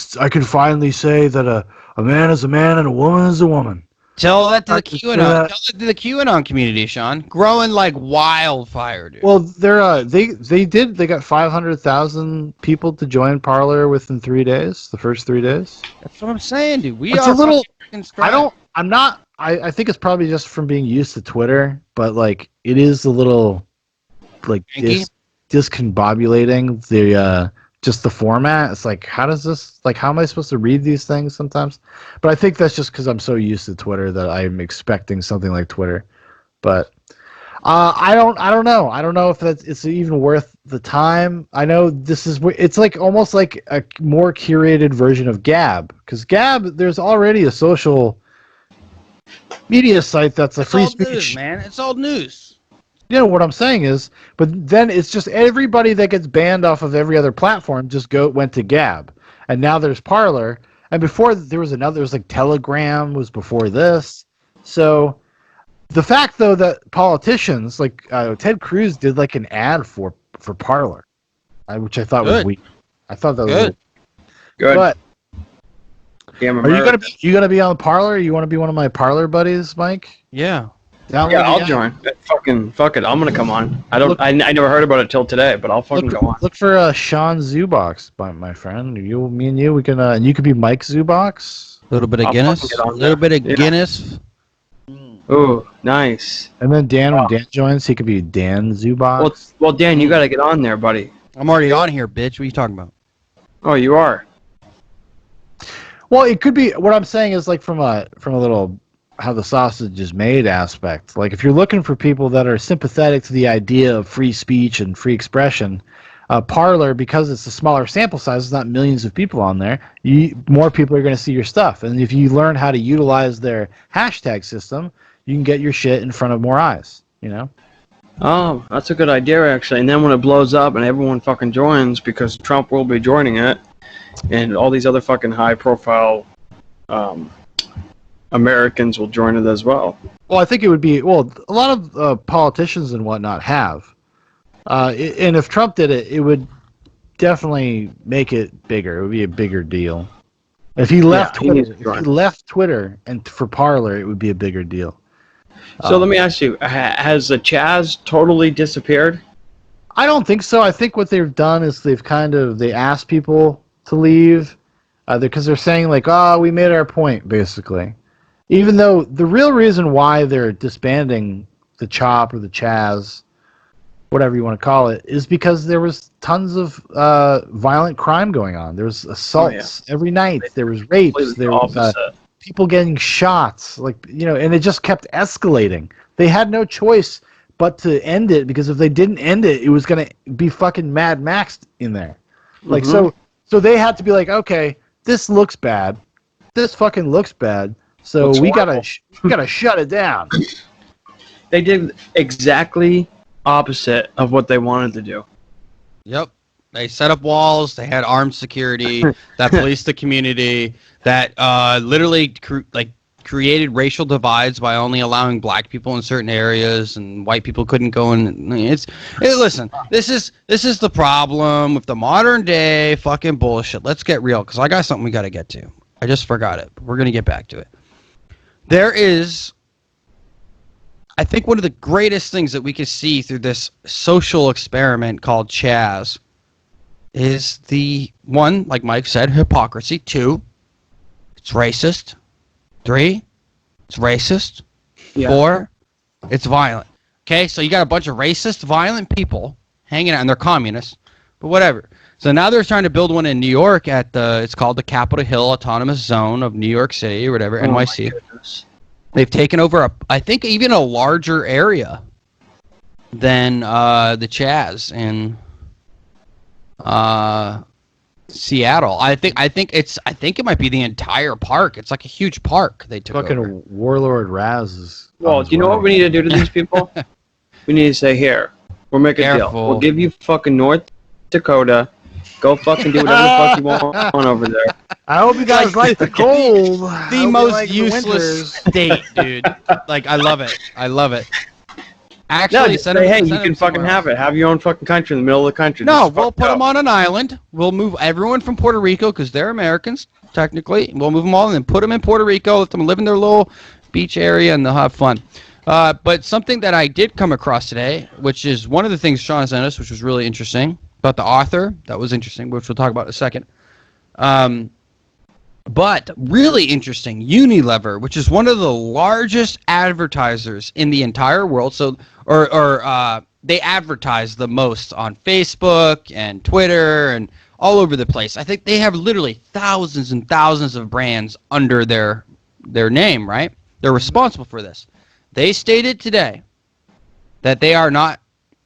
Speaker 2: finally say that a man is a man and a woman is a woman."
Speaker 1: Tell that to the
Speaker 2: can
Speaker 1: QAnon.
Speaker 2: say that.
Speaker 1: Tell it to the QAnon community, Sean. Growing like wildfire, dude.
Speaker 2: Well, they got 500,000 people to join Parler within 3 days. The first 3 days.
Speaker 1: That's what I'm saying, dude.
Speaker 2: It's a little. I think it's probably just from being used to Twitter, but like it is a little like discombobulating the just the format. It's like how am I supposed to read these things sometimes? But I think that's just because I'm so used to Twitter that I'm expecting something like Twitter. But I don't know. I don't know if it's even worth the time. I know it's like almost like a more curated version of Gab, because Gab, there's already a social media site that's a free speech.
Speaker 1: News, man. It's old news.
Speaker 2: What I'm saying is, but then it's just everybody that gets banned off of every other platform just went to Gab, and now there's Parler, and before there was like Telegram was before this. So the fact though that politicians like Ted Cruz did like an ad for Parler, which I thought was weak. I thought that was
Speaker 3: good.
Speaker 2: But
Speaker 3: Damn,
Speaker 2: are you gonna be on Parler? You want to be one of my Parler buddies, Mike?
Speaker 1: Yeah.
Speaker 3: I'll join. Fuck it. I'm gonna come on. I never heard about it till today, but I'll fucking go on.
Speaker 2: Look for Sean Zubox, me and you. We can. And you could be Mike Zubox.
Speaker 1: A little bit of Guinness. A little bit of Guinness.
Speaker 3: Oh, nice.
Speaker 2: And then when Dan joins, he could be Dan Zubox.
Speaker 3: Well, Dan, you gotta get on there, buddy.
Speaker 1: I'm already on here, bitch. What are you talking about?
Speaker 3: Oh, you are.
Speaker 2: Well, it could be. What I'm saying is like from a little how the sausage is made aspect. Like if you're looking for people that are sympathetic to the idea of free speech and free expression, Parler, because it's a smaller sample size, it's not millions of people on there. More people are going to see your stuff, and if you learn how to utilize their hashtag system, you can get your shit in front of more eyes.
Speaker 3: Oh, that's a good idea, actually. And then when it blows up and everyone fucking joins, because Trump will be joining it, and all these other fucking high-profile Americans will join it as well.
Speaker 2: Well, I think it would be. Well, a lot of politicians and whatnot have. And if Trump did it, it would definitely make it bigger. It would be a bigger deal. If he left Twitter and for Parler, it would be a bigger deal.
Speaker 3: So let me ask you: has the Chaz totally disappeared?
Speaker 2: I don't think so. I think what they've done is they asked people to leave because they're saying like, "Oh, we made our point," basically. Even though the real reason why they're disbanding the CHOP or the Chaz, whatever you want to call it, is because there was tons of violent crime going on. There was assaults every night. There was rapes. There was people getting shots. And it just kept escalating. They had no choice but to end it, because if they didn't end it, it was going to be fucking Mad Max in there. So they had to be like, okay, this looks bad. This fucking looks bad. So we gotta shut it down.
Speaker 3: They did exactly opposite of what they wanted to do.
Speaker 1: Yep. They set up walls. They had armed security that policed the community. That literally created racial divides by only allowing black people in certain areas, and white people couldn't go in. Listen, this is the problem with the modern day fucking bullshit. Let's get real, because I got something we got to get to. I just forgot it, but we're gonna get back to it. There is I think one of the greatest things that we can see through this social experiment called Chaz is the one, like Mike said, hypocrisy. 2, it's racist. 3, it's racist. 4, it's violent. Okay, so you got a bunch of racist, violent people hanging out, and they're communists, but whatever. So now they're trying to build one in New York it's called the Capitol Hill Autonomous Zone of New York City or whatever, NYC. They've taken over I think even a larger area than the Chaz in Seattle. I think it might be the entire park. It's like a huge park they took
Speaker 2: Fucking
Speaker 1: over.
Speaker 2: Warlord Raz is.
Speaker 3: Well, do you know what we need to do to these people? We need to say, here, we'll make a deal. We'll give you fucking North Dakota. Go fucking do whatever the fuck you want over there.
Speaker 2: I hope you guys like the cold.
Speaker 1: The most useless state, dude. Like, I love it. Actually,
Speaker 3: No, just say, hey, you can fucking have it. Have your own fucking country in the middle of the country.
Speaker 1: No, we'll put them on an island. We'll move everyone from Puerto Rico because they're Americans, technically. We'll move them all and then put them in Puerto Rico, let them live in their little beach area, and they'll have fun. But something that I did come across today, which is one of the things Sean sent us, which was really interesting, about the author. That was interesting, which we'll talk about in a second. But really interesting, Unilever, which is one of the largest advertisers in the entire world. So, they advertise the most on Facebook and Twitter and all over the place. I think they have literally thousands and thousands of brands under their name, right? They're responsible for this. They stated today that they are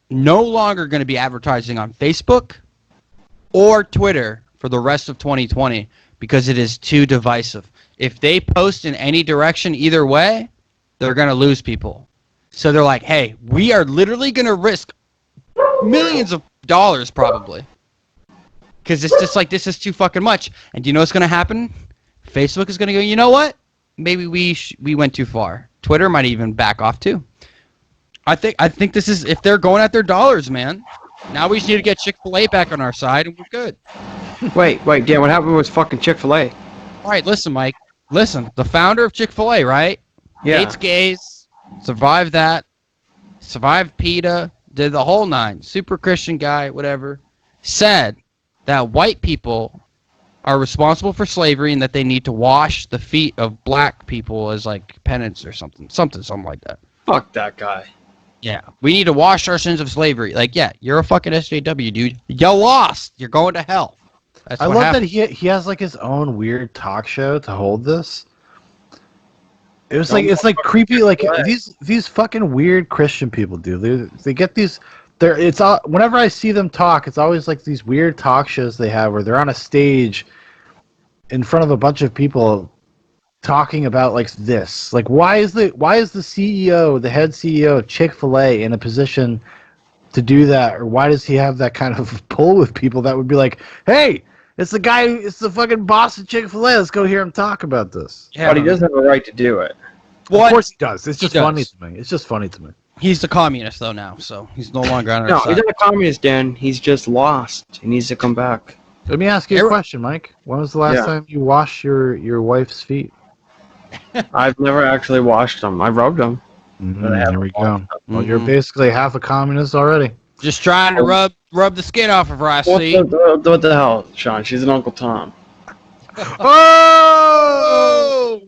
Speaker 1: no longer going to be advertising on Facebook or Twitter for the rest of 2020 because it is too divisive. If they post in any direction either way, they're going to lose people. So they're like, hey, we are literally going to risk millions of dollars probably because it's just like, this is too fucking much. And do you know what's going to happen? Facebook is going to go, you know what? Maybe we went too far. Twitter might even back off too. I think this is, if they're going at their dollars, man. Now we just need to get Chick-fil-A back on our side and we're good.
Speaker 3: Wait, Dan, what happened with fucking Chick-fil-A?
Speaker 1: All right, listen, Mike. Listen, the founder of Chick-fil-A, right?
Speaker 3: Yeah.
Speaker 1: Hates gays, survived that, survived PETA, did the whole nine. Super Christian guy, whatever. Said that white people are responsible for slavery and that they need to wash the feet of black people as like penance or something like that.
Speaker 3: Fuck that guy.
Speaker 1: Yeah, we need to wash our sins of slavery. Like, yeah, you're a fucking SJW, dude. You lost. You're going to hell. That's
Speaker 2: I
Speaker 1: what
Speaker 2: love
Speaker 1: happened.
Speaker 2: that he has like his own weird talk show to hold this. It's like creepy. Like these fucking weird Christian people, dude. They get these. Whenever I see them talk, it's always like these weird talk shows they have where they're on a stage in front of a bunch of people talking about like this. Like, why is the CEO, the head CEO of Chick-fil-A, in a position to do that, or why does he have that kind of pull with people that would be like, hey, it's the fucking boss of Chick-fil-A. Let's go hear him talk about this.
Speaker 1: Yeah,
Speaker 3: But he doesn't have a right to do it.
Speaker 2: Of course he does. It's just
Speaker 1: does.
Speaker 2: funny to me. It's just funny to me.
Speaker 1: He's a communist, though, now, so he's no longer on our
Speaker 3: No,
Speaker 1: side.
Speaker 3: he's not a communist, Dan. He's just lost. He needs to come back.
Speaker 2: Let me ask you a question, Mike. When was the last time you washed your wife's feet?
Speaker 3: I've never actually washed them. I rubbed them.
Speaker 2: There we go. Well, you're basically half a communist already.
Speaker 1: Just trying to rub the skin off of her, I see.
Speaker 3: What the hell, Sean? She's an Uncle Tom.
Speaker 1: Oh!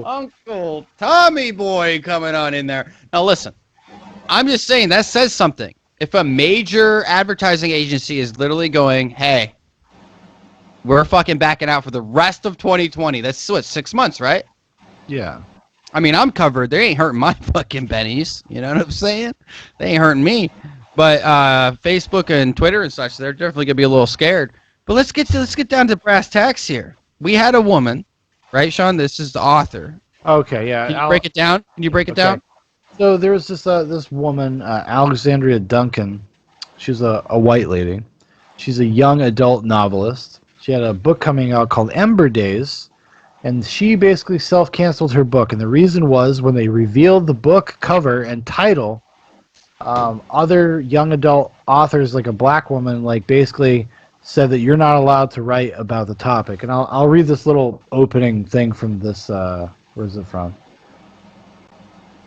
Speaker 1: Uncle Tommy boy coming on in there. Now listen, I'm just saying that says something. If a major advertising agency is literally going, hey, we're fucking backing out for the rest of 2020. That's what, 6 months, right?
Speaker 2: Yeah.
Speaker 1: I mean, I'm covered. They ain't hurting my fucking bennies. You know what I'm saying? They ain't hurting me. But Facebook and Twitter and such, they're definitely gonna be a little scared. But let's get down to brass tacks here. We had a woman, right, Sean? This is the author.
Speaker 2: Okay, yeah.
Speaker 1: Can you break it down? Can you break it down?
Speaker 2: So there was this woman, Alexandria Duncan. She's a white lady. She's a young adult novelist. She had a book coming out called Ember Days, and she basically self-canceled her book. And the reason was when they revealed the book cover and title, other young adult authors, like a black woman, like basically said that you're not allowed to write about the topic. And I'll read this little opening thing from this. Where's it from?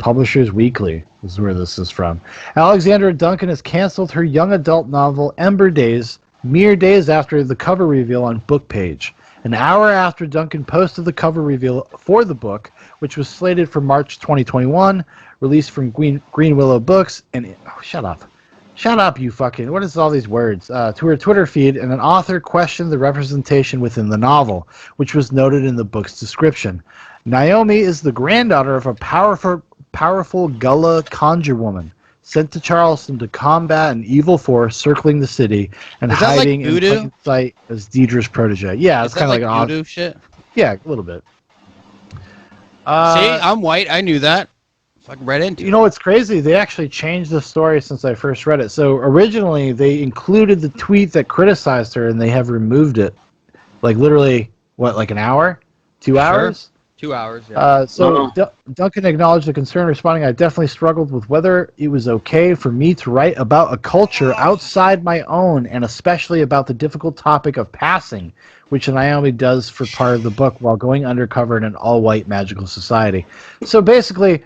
Speaker 2: Publishers Weekly is where this is from. Alexandra Duncan has canceled her young adult novel Ember Days mere days after the cover reveal on Bookpage. An hour after Duncan posted the cover reveal for the book, which was slated for March 2021, released from Green Willow Books, and shut up, you fucking, what is all these words? To her Twitter feed, and an author questioned the representation within the novel, which was noted in the book's description. Naomi is the granddaughter of a powerful Gullah conjure woman sent to Charleston to combat an evil force circling the city and hiding in plain sight as Deidre's protege. Yeah, it's kind of like
Speaker 1: voodoo shit.
Speaker 2: Yeah, a little bit.
Speaker 1: See, I'm white. I knew that. Fucking read into it.
Speaker 2: You know what's crazy? They actually changed the story since I first read it. So originally they included the tweet that criticized her, and they have removed it. Like literally, what, like an hour? 2 hours?
Speaker 1: 2 hours, yeah.
Speaker 2: Duncan acknowledged the concern, responding, I definitely struggled with whether it was okay for me to write about a culture outside my own, and especially about the difficult topic of passing, which Naomi does for part of the book while going undercover in an all-white magical society. So basically,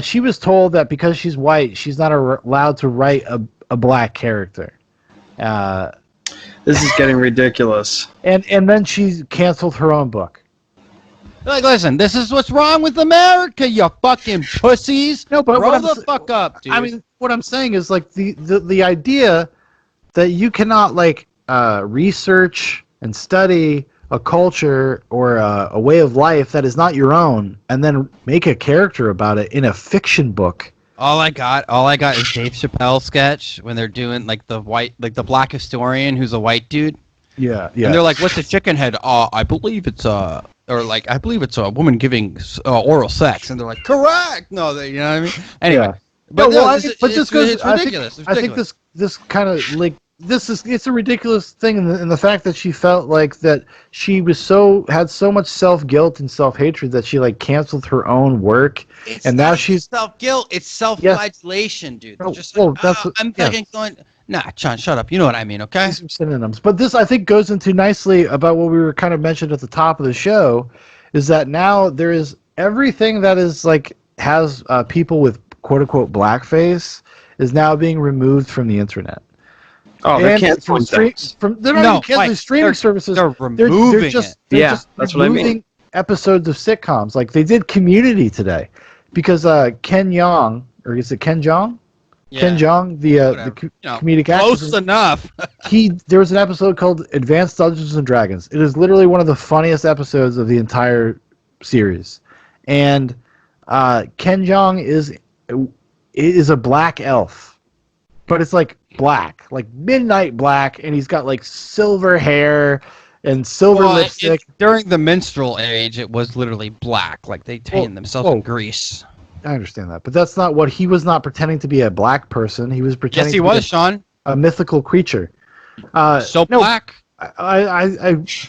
Speaker 2: she was told that because she's white, she's not allowed to write a black character.
Speaker 3: This is getting ridiculous.
Speaker 2: And then she canceled her own book.
Speaker 1: Like, listen, this is what's wrong with America, you fucking pussies.
Speaker 2: No, but
Speaker 1: grow the fuck up, dude.
Speaker 2: I mean, what I'm saying is like the idea that you cannot like research and study a culture or a way of life that is not your own, and then make a character about it in a fiction book.
Speaker 1: All I got is Dave Chappelle's sketch when they're doing like the black historian who's a white dude.
Speaker 2: Yeah.
Speaker 1: And they're like, "What's a chicken head?" I believe it's a woman giving oral sex, and they're like, "Correct." No, you know what I mean. Anyway,
Speaker 2: Yeah.
Speaker 1: but
Speaker 2: it's ridiculous. I think this kind of like it's a ridiculous thing in the fact that she felt like that she had so much self-guilt and self-hatred that she like canceled her own work, and now she's
Speaker 1: self-guilt. It's self-flagellation, dude.
Speaker 2: No,
Speaker 1: Just like,
Speaker 2: that's
Speaker 1: I'm fucking going. Nah, John, shut up. You know what I mean, okay?
Speaker 2: These are synonyms. But this, I think, goes into nicely about what we were kind of mentioned at the top of the show, is that now there is everything that is like has people with quote-unquote blackface is now being removed from the internet.
Speaker 3: Oh, they're canceling things.
Speaker 2: They're not even canceling streaming services.
Speaker 1: They're removing
Speaker 2: it.
Speaker 3: That's what I mean.
Speaker 2: Episodes of sitcoms. Like they did Community today because Ken Jeong, or is it Ken Jeong?
Speaker 1: Yeah.
Speaker 2: Ken Jeong, the comedic actor.
Speaker 1: Close enough.
Speaker 2: There was an episode called Advanced Dungeons and Dragons. It is literally one of the funniest episodes of the entire series. And Ken Jeong is a black elf. But it's like black, like midnight black, and he's got like silver hair and silver lipstick.
Speaker 1: During the minstrel age, it was literally black, like they tanned themselves in grease.
Speaker 2: I understand that, but that's not what he was. Not pretending to be a black person. He was pretending.
Speaker 1: Yes, he was, Sean.
Speaker 2: A mythical creature.
Speaker 1: Black.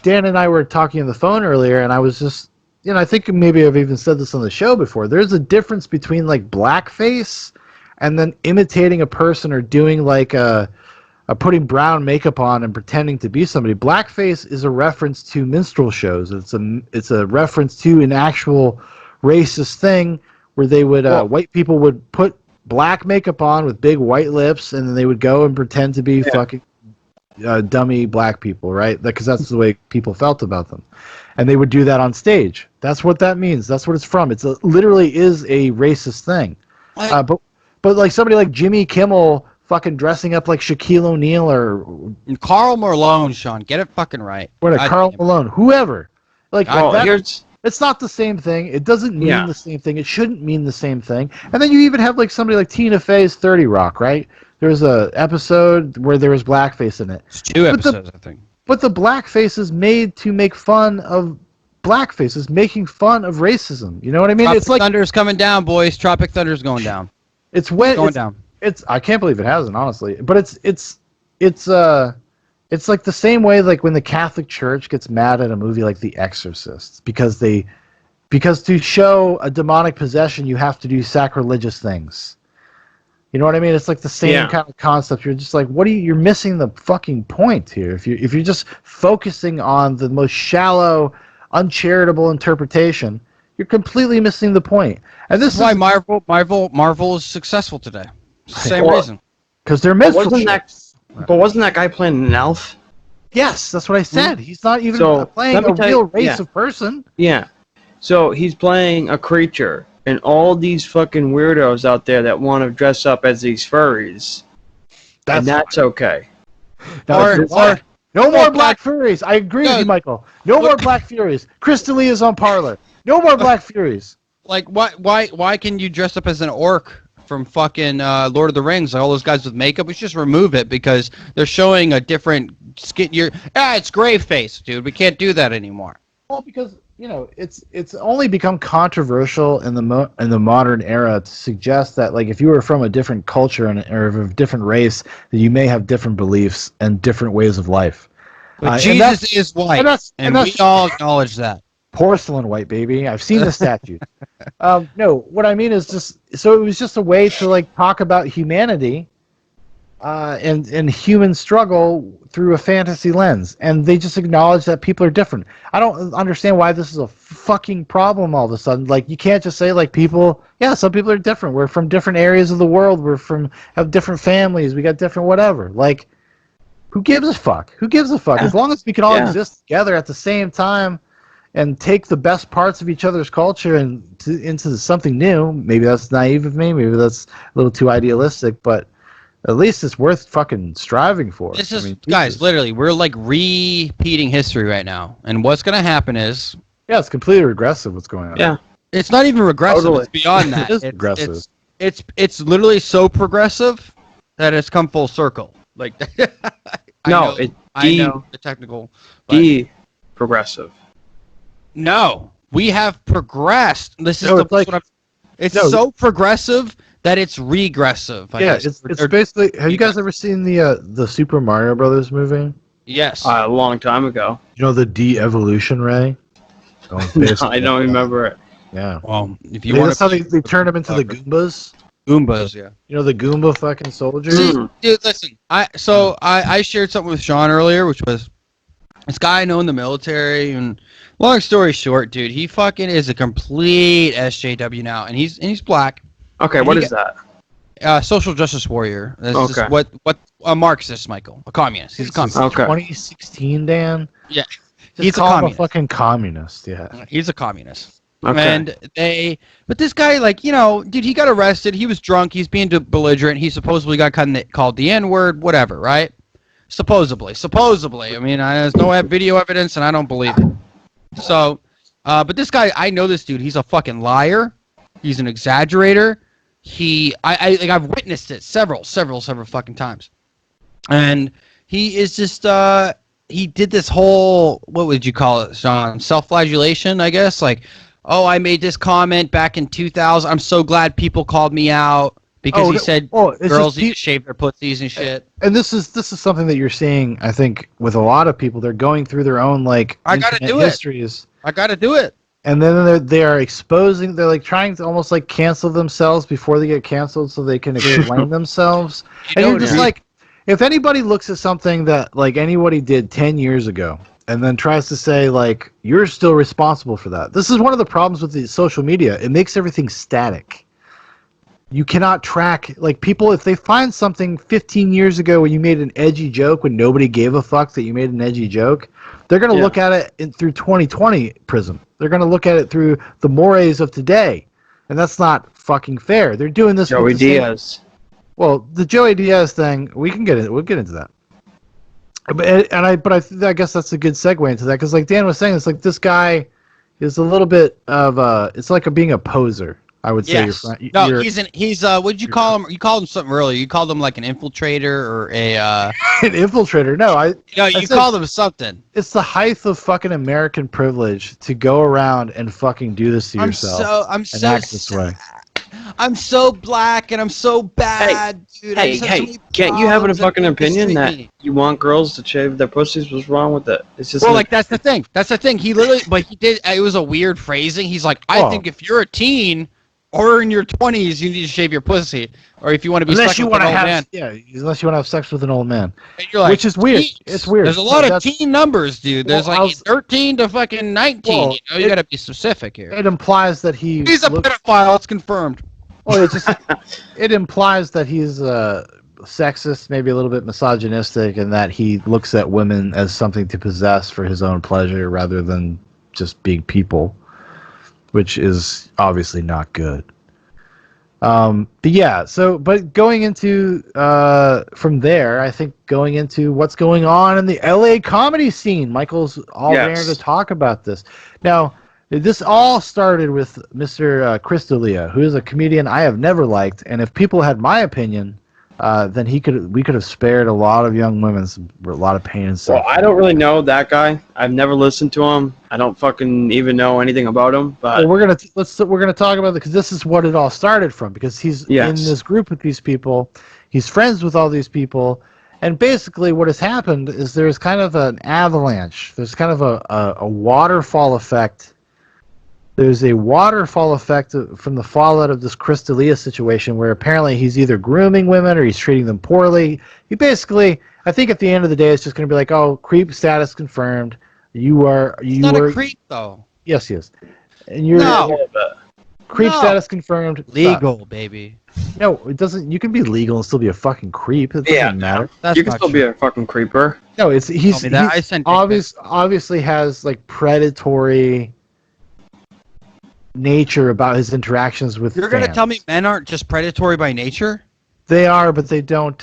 Speaker 2: Dan and I were talking on the phone earlier, and I was just, I think maybe I've even said this on the show before. There's a difference between like blackface and then imitating a person or doing like putting brown makeup on and pretending to be somebody. Blackface is a reference to minstrel shows. It's a reference to an actual racist thing where they would white people would put black makeup on with big white lips, and then they would go and pretend to be fucking dummy black people, right? Because that's the way people felt about them, and they would do that on stage. That's what that means. That's what it's from. Literally is a racist thing. But like somebody like Jimmy Kimmel fucking dressing up like Shaquille O'Neal or
Speaker 1: Carl Malone, Sean, get it fucking right.
Speaker 2: Carl Malone, whoever. Like it's not the same thing. It doesn't mean the same thing. It shouldn't mean the same thing. And then you even have like somebody like Tina Fey's 30 Rock, right? There was a episode where there was blackface in it.
Speaker 1: It's 2 episodes, I think.
Speaker 2: But the blackface is made to make fun of blackface. Is making fun of racism. You know what I mean?
Speaker 1: Tropic
Speaker 2: it's like
Speaker 1: Thunder's coming down, boys. Tropic Thunder's going down.
Speaker 2: It's going
Speaker 1: down.
Speaker 2: I can't believe it hasn't, honestly. But it's like the same way like when the Catholic Church gets mad at a movie like The Exorcist because to show a demonic possession you have to do sacrilegious things. You know what I mean? It's like the same kind of concept. You're just like, you're missing the fucking point here. If you're just focusing on the most shallow, uncharitable interpretation, You're completely missing the point. And this
Speaker 1: That's
Speaker 2: is
Speaker 1: why Marvel is successful today. It's the same
Speaker 3: Well,
Speaker 1: reason.
Speaker 2: because they're
Speaker 3: But
Speaker 2: minstrel
Speaker 3: wasn't that guy playing an elf?
Speaker 2: Yes, that's what I said. He's not even
Speaker 3: So,
Speaker 2: playing
Speaker 3: let me
Speaker 2: a
Speaker 3: tell
Speaker 2: real
Speaker 3: you-
Speaker 2: race
Speaker 3: yeah.
Speaker 2: of person.
Speaker 3: Yeah. So he's playing a creature, and all these fucking weirdos out there that want to dress up as these furries, and that's okay.
Speaker 2: No more Black Furies. I agree with you, Michael. No more Black Furies. Crystal Lee is on Parler. No more Black Furies.
Speaker 1: Like, why can you dress up as an orc from fucking Lord of the Rings? Like all those guys with makeup, we should just remove it because they're showing a different skin. It's gray face, dude. We can't do that anymore.
Speaker 2: Well, because it's only become controversial in the modern era to suggest that like if you were from a different culture or of a different race, that you may have different beliefs and different ways of life.
Speaker 1: But Jesus is white, and we all acknowledge that.
Speaker 2: Porcelain white, baby. I've seen the statue. No, what I mean is just so it was just a way to like talk about humanity and human struggle through a fantasy lens, and they just acknowledge that people are different. I don't understand why this is a fucking problem all of a sudden. Like you can't just say like people. Yeah, some people are different. We're from different areas of the world. Have different families. We got different whatever. Like, who gives a fuck? Who gives a fuck? As long as we can all exist together at the same time. And take the best parts of each other's culture into something new. Maybe that's naive of me. Maybe that's a little too idealistic. But at least it's worth fucking striving for.
Speaker 1: This is, guys, literally, we're like repeating history right now. And what's going to happen is...
Speaker 2: Yeah, it's completely regressive what's going on.
Speaker 3: Yeah.
Speaker 1: It's not even regressive.
Speaker 2: Totally.
Speaker 1: It's beyond that.
Speaker 2: It is progressive.
Speaker 1: It's literally so progressive that it's come full circle. Like, I know the technical...
Speaker 3: Progressive.
Speaker 1: No, we have progressed. It's so progressive that it's regressive. I guess.
Speaker 2: It's basically. Have you guys ever seen the Super Mario Brothers movie?
Speaker 1: Yes,
Speaker 3: a long time ago.
Speaker 2: You know the de-evolution ray?
Speaker 3: No, I don't remember it.
Speaker 2: Yeah.
Speaker 1: Well, if you want,
Speaker 2: that's how they turn them into the Goombas.
Speaker 1: Goombas, yeah.
Speaker 2: You know the Goomba fucking soldiers.
Speaker 1: See, dude, listen. I shared something with Sean earlier, which was this guy I know in the military, and long story short, dude, he fucking is a complete SJW now, and he's black.
Speaker 3: Okay, what is that?
Speaker 1: Social justice warrior. That's just what a Marxist, Michael, a communist. He's a communist.
Speaker 2: Okay. 2016, Dan.
Speaker 1: Yeah,
Speaker 2: he's a communist. Fucking communist. Yeah,
Speaker 1: he's a communist.
Speaker 3: Okay.
Speaker 1: But this guy, like, dude, he got arrested. He was drunk. He's being belligerent. He supposedly got called the N-word, whatever, right? Supposedly. I mean, there's no video evidence, and I don't believe it. So, but this guy, I know this dude. He's a fucking liar. He's an exaggerator. I've witnessed it several fucking times. And he is just, he did this whole, what would you call it, Sean? Self-flagellation, I guess. Like, oh, I made this comment back in 2000. I'm so glad people called me out. Because he said girls need to shave their pussies and shit.
Speaker 2: And this is something that you're seeing, I think, with a lot of people. They're going through their own histories.
Speaker 1: I gotta do it.
Speaker 2: And then they are exposing. They're like trying to almost like cancel themselves before they get canceled, so they can explain themselves. And you're just like, if anybody looks at something that like anybody did 10 years ago, and then tries to say like you're still responsible for that. This is one of the problems with the social media. It makes everything static. You cannot track, like, people, if they find something 15 years ago when you made an edgy joke, when nobody gave a fuck that you made an edgy joke, they're going to look at it through 2020 prism. They're going to look at it through the mores of today. And that's not fucking fair. They're doing this
Speaker 3: Joey Diaz.
Speaker 2: Well, the Joey Diaz thing, we'll get into that. But I guess that's a good segue into that, because like Dan was saying, it's like this guy is a little bit of it's like being a poser. I would say
Speaker 1: he's what'd you call him? You called him something earlier. You called him like an infiltrator or a
Speaker 2: an infiltrator. No,
Speaker 1: you called him something.
Speaker 2: It's the height of fucking American privilege to go around and fucking do this to yourself.
Speaker 1: I'm so
Speaker 2: act this way.
Speaker 1: I'm so black and I'm so bad, dude.
Speaker 3: Hey, can't you have a fucking opinion that you want girls to shave their pussies? What's wrong with it? It's just
Speaker 1: that's the thing. That's the thing. He literally, but he did. It was a weird phrasing. He's like, I think if you're a teen, or in your 20s, you need to shave your pussy, or if you want to be
Speaker 2: Unless
Speaker 1: stuck
Speaker 2: you
Speaker 1: with an
Speaker 2: want to
Speaker 1: old
Speaker 2: have,
Speaker 1: man.
Speaker 2: unless you want to have sex with an old man,
Speaker 1: And you're like,
Speaker 2: which is weird.
Speaker 1: "Jeez."
Speaker 2: It's weird.
Speaker 1: There's a lot of
Speaker 2: That's-
Speaker 1: teen numbers, dude. There's
Speaker 2: Well,
Speaker 1: like 13 to fucking 19.
Speaker 2: Well,
Speaker 1: You know, you got to be specific here.
Speaker 2: It implies that he
Speaker 1: He's a pedophile. It's confirmed.
Speaker 2: Well, it implies that he's sexist, maybe a little bit misogynistic, and that he looks at women as something to possess for his own pleasure rather than just being people, which is obviously not good. But yeah, but going into from there, I think going into what's going on in the LA comedy scene, Michael's all there to talk about this. Now, this all started with Mr. Chris D'Elia, who is a comedian I have never liked, and if people had my opinion, then we could have spared a lot of young women a lot of pain and suffering.
Speaker 3: Well, I don't really know that guy. I've never listened to him. I don't fucking even know anything about him. But
Speaker 2: well, we're gonna talk about it because this is what it all started from. Because he's in this group with these people, he's friends with all these people, and basically what has happened is there's kind of an avalanche. There's kind of a waterfall effect. There's a waterfall effect from the fallout of this Chris D'Elia situation where apparently he's either grooming women or he's treating them poorly. He basically, I think at the end of the day, it's just going to be like, oh, creep status confirmed. He's
Speaker 1: not a creep, though.
Speaker 2: Yes, he is. And creep status confirmed.
Speaker 1: Legal, baby.
Speaker 2: No, it doesn't. You can be legal and still be a fucking creep. It doesn't matter.
Speaker 3: You can still be a fucking creeper.
Speaker 2: No, he's obviously has like predatory nature about his interactions with
Speaker 1: You're going to tell me men aren't just predatory by nature?
Speaker 2: They are, but they don't.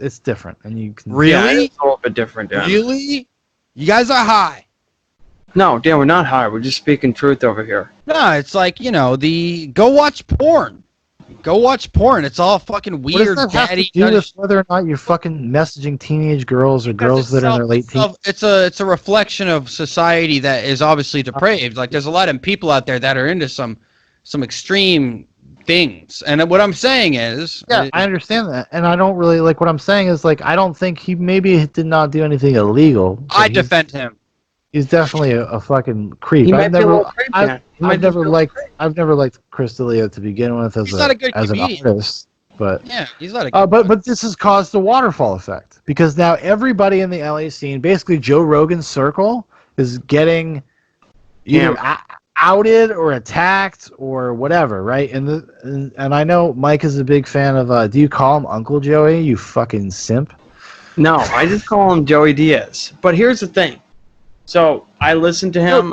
Speaker 2: It's different, and you can
Speaker 1: really.
Speaker 3: Yeah, it's a little bit different. Dan.
Speaker 1: Really? You guys are high.
Speaker 3: No, Dan, we're not high. We're just speaking truth over here.
Speaker 1: No, it's like go watch porn. Go watch porn. It's all fucking weird.
Speaker 2: What does that have to do with whether or not you're fucking messaging teenage girls or girls that are in their late teens?
Speaker 1: It's a reflection of society that is obviously depraved. Like there's a lot of people out there that are into some extreme things. And what I'm saying is,
Speaker 2: I understand that, and I don't really like. What I'm saying is like I don't think he maybe did not do anything illegal.
Speaker 1: I defend him.
Speaker 2: He's definitely a fucking creep. I've never liked Chris D'Elia to begin with as an artist, but
Speaker 1: yeah, he's not a good
Speaker 2: but this has caused the waterfall effect because now everybody in the LA scene, basically Joe Rogan's circle, is getting either outed or attacked or whatever, right? And I know Mike is a big fan of. Do you call him Uncle Joey? You fucking simp.
Speaker 3: No, I just call him Joey Diaz. But here's the thing. So I listened to him.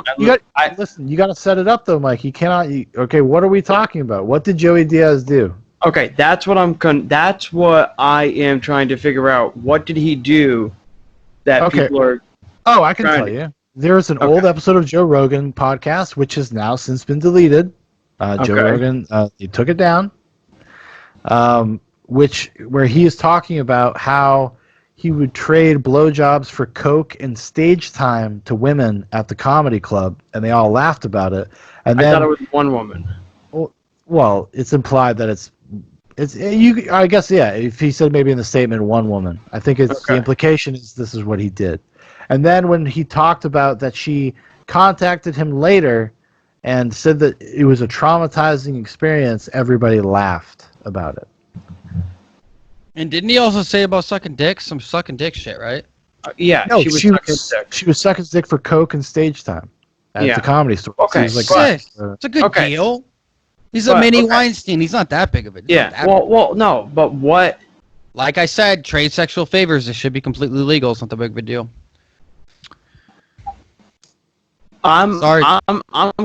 Speaker 2: Listen, you got to set it up though, Mike. You cannot. Okay, what are we talking about? What did Joey Diaz do?
Speaker 3: Okay, that's what that's what I am trying to figure out. What did he do that people are?
Speaker 2: Oh, I can tell you. There's an old episode of Joe Rogan podcast which has now since been deleted. Joe Rogan, he took it down. Where he is talking about how he would trade blowjobs for coke and stage time to women at the comedy club, and they all laughed about it. And
Speaker 3: I thought it was one woman.
Speaker 2: Well, it's implied that it's you. I guess if he said maybe in the statement one woman, I think the implication is this is what he did. And then when he talked about that she contacted him later and said that it was a traumatizing experience, everybody laughed about it.
Speaker 1: And didn't he also say about sucking dick? Some sucking dick shit, right?
Speaker 2: No, she was sucking dick for coke and stage time at the comedy store.
Speaker 3: Okay,
Speaker 2: so
Speaker 1: it's a good deal. He's a mini Weinstein. He's not that big of a deal.
Speaker 3: Yeah. Well, no, but what?
Speaker 1: Like I said, trade sexual favors. It should be completely legal. It's not that big of a deal.
Speaker 3: I'm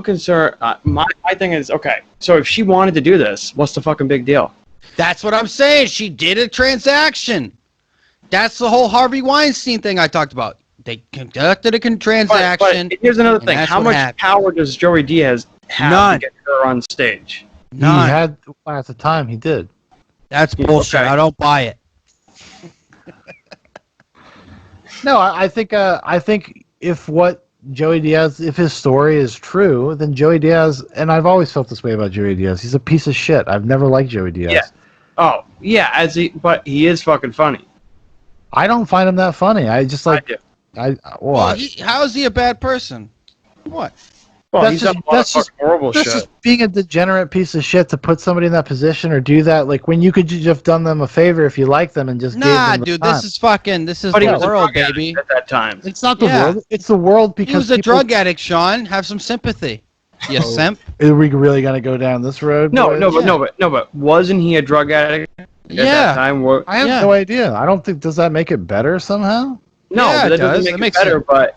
Speaker 3: concerned. My thing is so if she wanted to do this, what's the fucking big deal?
Speaker 1: That's what I'm saying. She did a transaction. That's the whole Harvey Weinstein thing I talked about. They conducted a transaction.
Speaker 3: But here's another thing. How much power does Joey Diaz have to get her on stage?
Speaker 1: None.
Speaker 2: He had at the time. He did.
Speaker 1: That's bullshit. I don't buy it.
Speaker 2: No, I think if what Joey Diaz, if his story is true, then Joey Diaz, and I've always felt this way about Joey Diaz. He's a piece of shit. I've never liked Joey Diaz.
Speaker 3: Yeah. Oh, yeah, but he is fucking funny.
Speaker 2: I don't find him that funny. I just like.
Speaker 3: I do.
Speaker 1: How is he a bad person? What?
Speaker 3: Well,
Speaker 2: That's
Speaker 3: he's
Speaker 2: just-
Speaker 3: done a lot
Speaker 2: that's
Speaker 3: of fucking horrible
Speaker 2: That's
Speaker 3: shit.
Speaker 2: just being a degenerate piece of shit to put somebody in that position or do that. Like when you could just have done them a favor if you like them and just gave
Speaker 1: Nah,
Speaker 2: them the
Speaker 1: dude,
Speaker 2: time.
Speaker 1: this is
Speaker 3: But he
Speaker 1: the
Speaker 3: was a
Speaker 1: world,
Speaker 3: drug addict
Speaker 1: baby.
Speaker 3: at that time.
Speaker 2: It's not the
Speaker 1: Yeah.
Speaker 2: world. It's the world
Speaker 1: He
Speaker 2: because
Speaker 1: was a
Speaker 2: people,
Speaker 1: drug addict, Sean. Have some sympathy. You
Speaker 2: Oh.
Speaker 1: simp.
Speaker 2: Are we really gonna go down this road?
Speaker 3: No,
Speaker 2: boys?
Speaker 3: but wasn't he a drug addict at that
Speaker 1: Yeah.
Speaker 3: time?
Speaker 2: I have
Speaker 1: Yeah.
Speaker 2: no idea. I don't think. Does that make it better somehow?
Speaker 3: No,
Speaker 1: Yeah,
Speaker 3: but
Speaker 1: it
Speaker 3: that
Speaker 1: does.
Speaker 3: doesn't
Speaker 1: That
Speaker 3: make it
Speaker 1: makes
Speaker 3: better.
Speaker 1: it-
Speaker 3: But